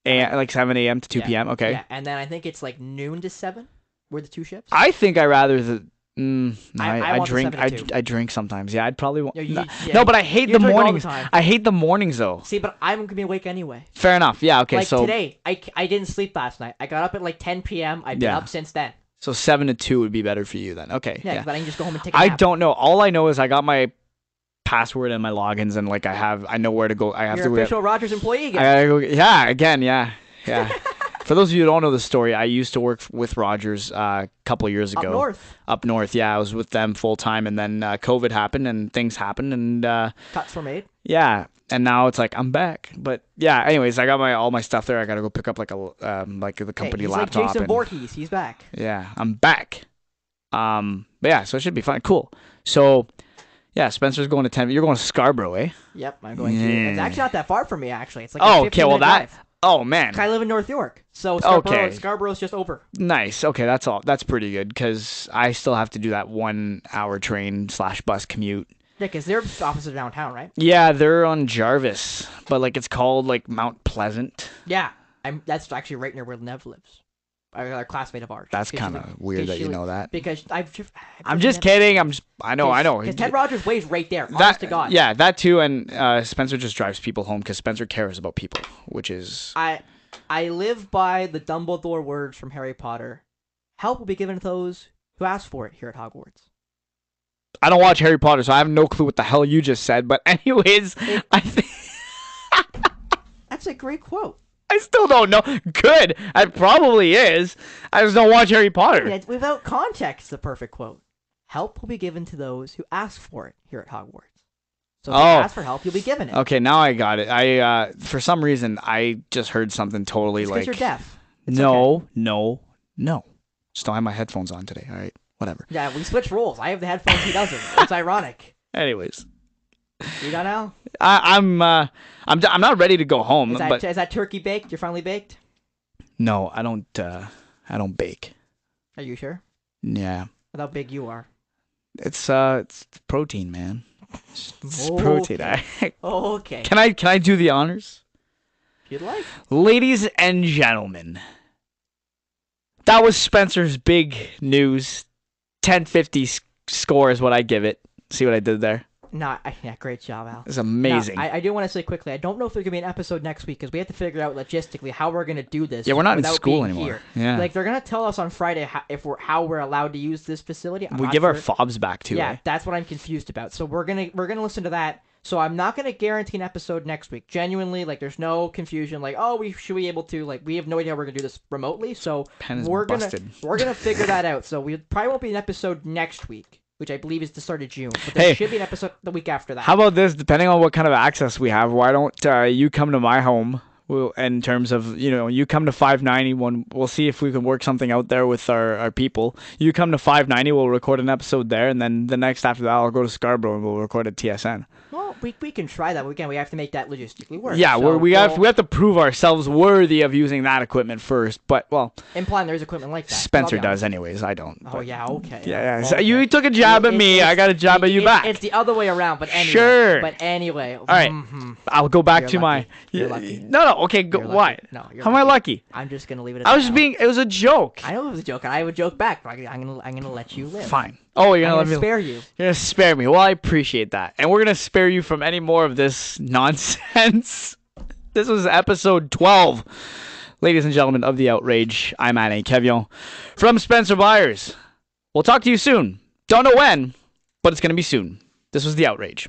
Like 7 a.m. to 2 p.m. Okay. Yeah, and then I think it's like noon to 7 were the two shifts. I think I rather the. No, I I want the drink. 7 to 2. I drink sometimes. Yeah, I'd probably want. Yeah, No, but I hate you the drink all the mornings. time. I hate the mornings though. See, but I'm gonna be awake anyway. Fair enough. Yeah. Okay. Like so today, I didn't sleep last night. I got up at like 10 p.m. I've been Yeah. up since then. So 7 to 2 would be better for you then. Okay. Yeah, Yeah. but I can just go home and take a I nap. don't know. All I know is I got my password and my logins, and like I know where to go. I have You're to. an official Rogers employee again. I gotta go. Yeah. Again. Yeah. Yeah. For those of you who don't know the story, I used to work with Rogers a couple of years ago. Up north, yeah. I was with them full time, and then COVID happened, and things happened, and Cuts were made. yeah. And now it's like I'm back. But yeah. Anyways, I got all my stuff there. I gotta go pick up like the company he's laptop. like Jason Voorhees. He's back. Yeah, I'm back. But yeah, so it should be fun. Cool. So yeah, Spencer's going to 10. You're going to Scarborough, eh? Yep, I'm going to. It's actually not that far from me. Actually, it's like Oh, a okay. Well, 15-minute drive. Oh man. I live in North York, so Scarborough's just over. Nice. Okay, that's all. That's pretty good because I still have to do that 1 hour train / bus commute. Yeah, because their offices are downtown, right? Yeah, they're on Jarvis, but like it's called like Mount Pleasant. Yeah, that's actually right near where Nev lives. A classmate of ours. That's kind of weird that you know that. Because I'm just kidding. I know. Because Ted Rogers' way is right there. Honest to God. Yeah, that too. And Spencer just drives people home because Spencer cares about people, which is. I live by the Dumbledore words from Harry Potter. Help will be given to those who ask for it here at Hogwarts. I don't watch Harry Potter, so I have no clue what the hell you just said. But anyways, I think that's a great quote. I still don't know. Good. It probably is. I just don't watch Harry Potter. I mean, without context, it's the perfect quote. Help will be given to those who ask for it here at Hogwarts. So if you ask for help, you'll be given it. Okay, now I got it. I for some reason I just heard something totally it's like. Because you're deaf. It's no, okay. no. Just don't have my headphones on today. All right, whatever. Yeah, we switch roles. I have the headphones. He doesn't. It's ironic. Anyways. You done now? I'm not ready to go home. Is that turkey baked? You're finally baked? No, I don't bake. Are you sure? Yeah. With how big you are. It's protein, man. It's protein. Okay. Can I do the honors? If you'd like. Ladies and gentlemen, that was Spencer's big news. 1050 score is what I give it. See what I did there? Yeah, great job, Al. It's amazing. Now, I do want to say quickly, I don't know if there's going to be an episode next week because we have to figure out logistically how we're going to do this. Yeah, we're not in school being anymore. Here. Yeah. Like, they're going to tell us on Friday how we're allowed to use this facility. We give our fobs back too. Yeah, eh? that's what I'm confused about. So we're gonna listen to that. So I'm not gonna guarantee an episode next week. Genuinely, like, there's no confusion. Like, oh, we should be able to. Like, we have no idea how we're gonna do this remotely. So we're gonna figure that out. So we probably won't be an episode next week, which I believe is the start of June. But there should be an episode the week after that. How about this? Depending on what kind of access we have, why don't you come to my home? In terms of, you come to 590. We'll see if we can work something out there with our people. You come to 590, we'll record an episode there, and then the next after that, I'll go to Scarborough and we'll record at TSN. Well, we can try that. We have to make that logistically work. Yeah, so we have to prove ourselves worthy of using that equipment first. But implying there's equipment like that. Spencer does, anyways. I don't. Oh yeah, okay. Yeah. Okay. So you took a jab at me. I got a jab at you back. It's the other way around. But anyway. Sure. But anyway. All right. I'll go back to lucky. my. You're lucky. No. Okay. Go. Why? No. How am I lucky? I'm just gonna leave it. At I was that just being. It was a joke. I know it was a joke. I would joke back. But I'm gonna let you live. Fine. Oh, you're gonna let me spare you. You're gonna spare me. Well, I appreciate that, and we're gonna spare you from any more of this nonsense. This was episode 12, ladies and gentlemen of the outrage. I'm Alain Kevion from Spencer Byers. We'll talk to you soon. Don't know when, but it's gonna be soon. This was the outrage.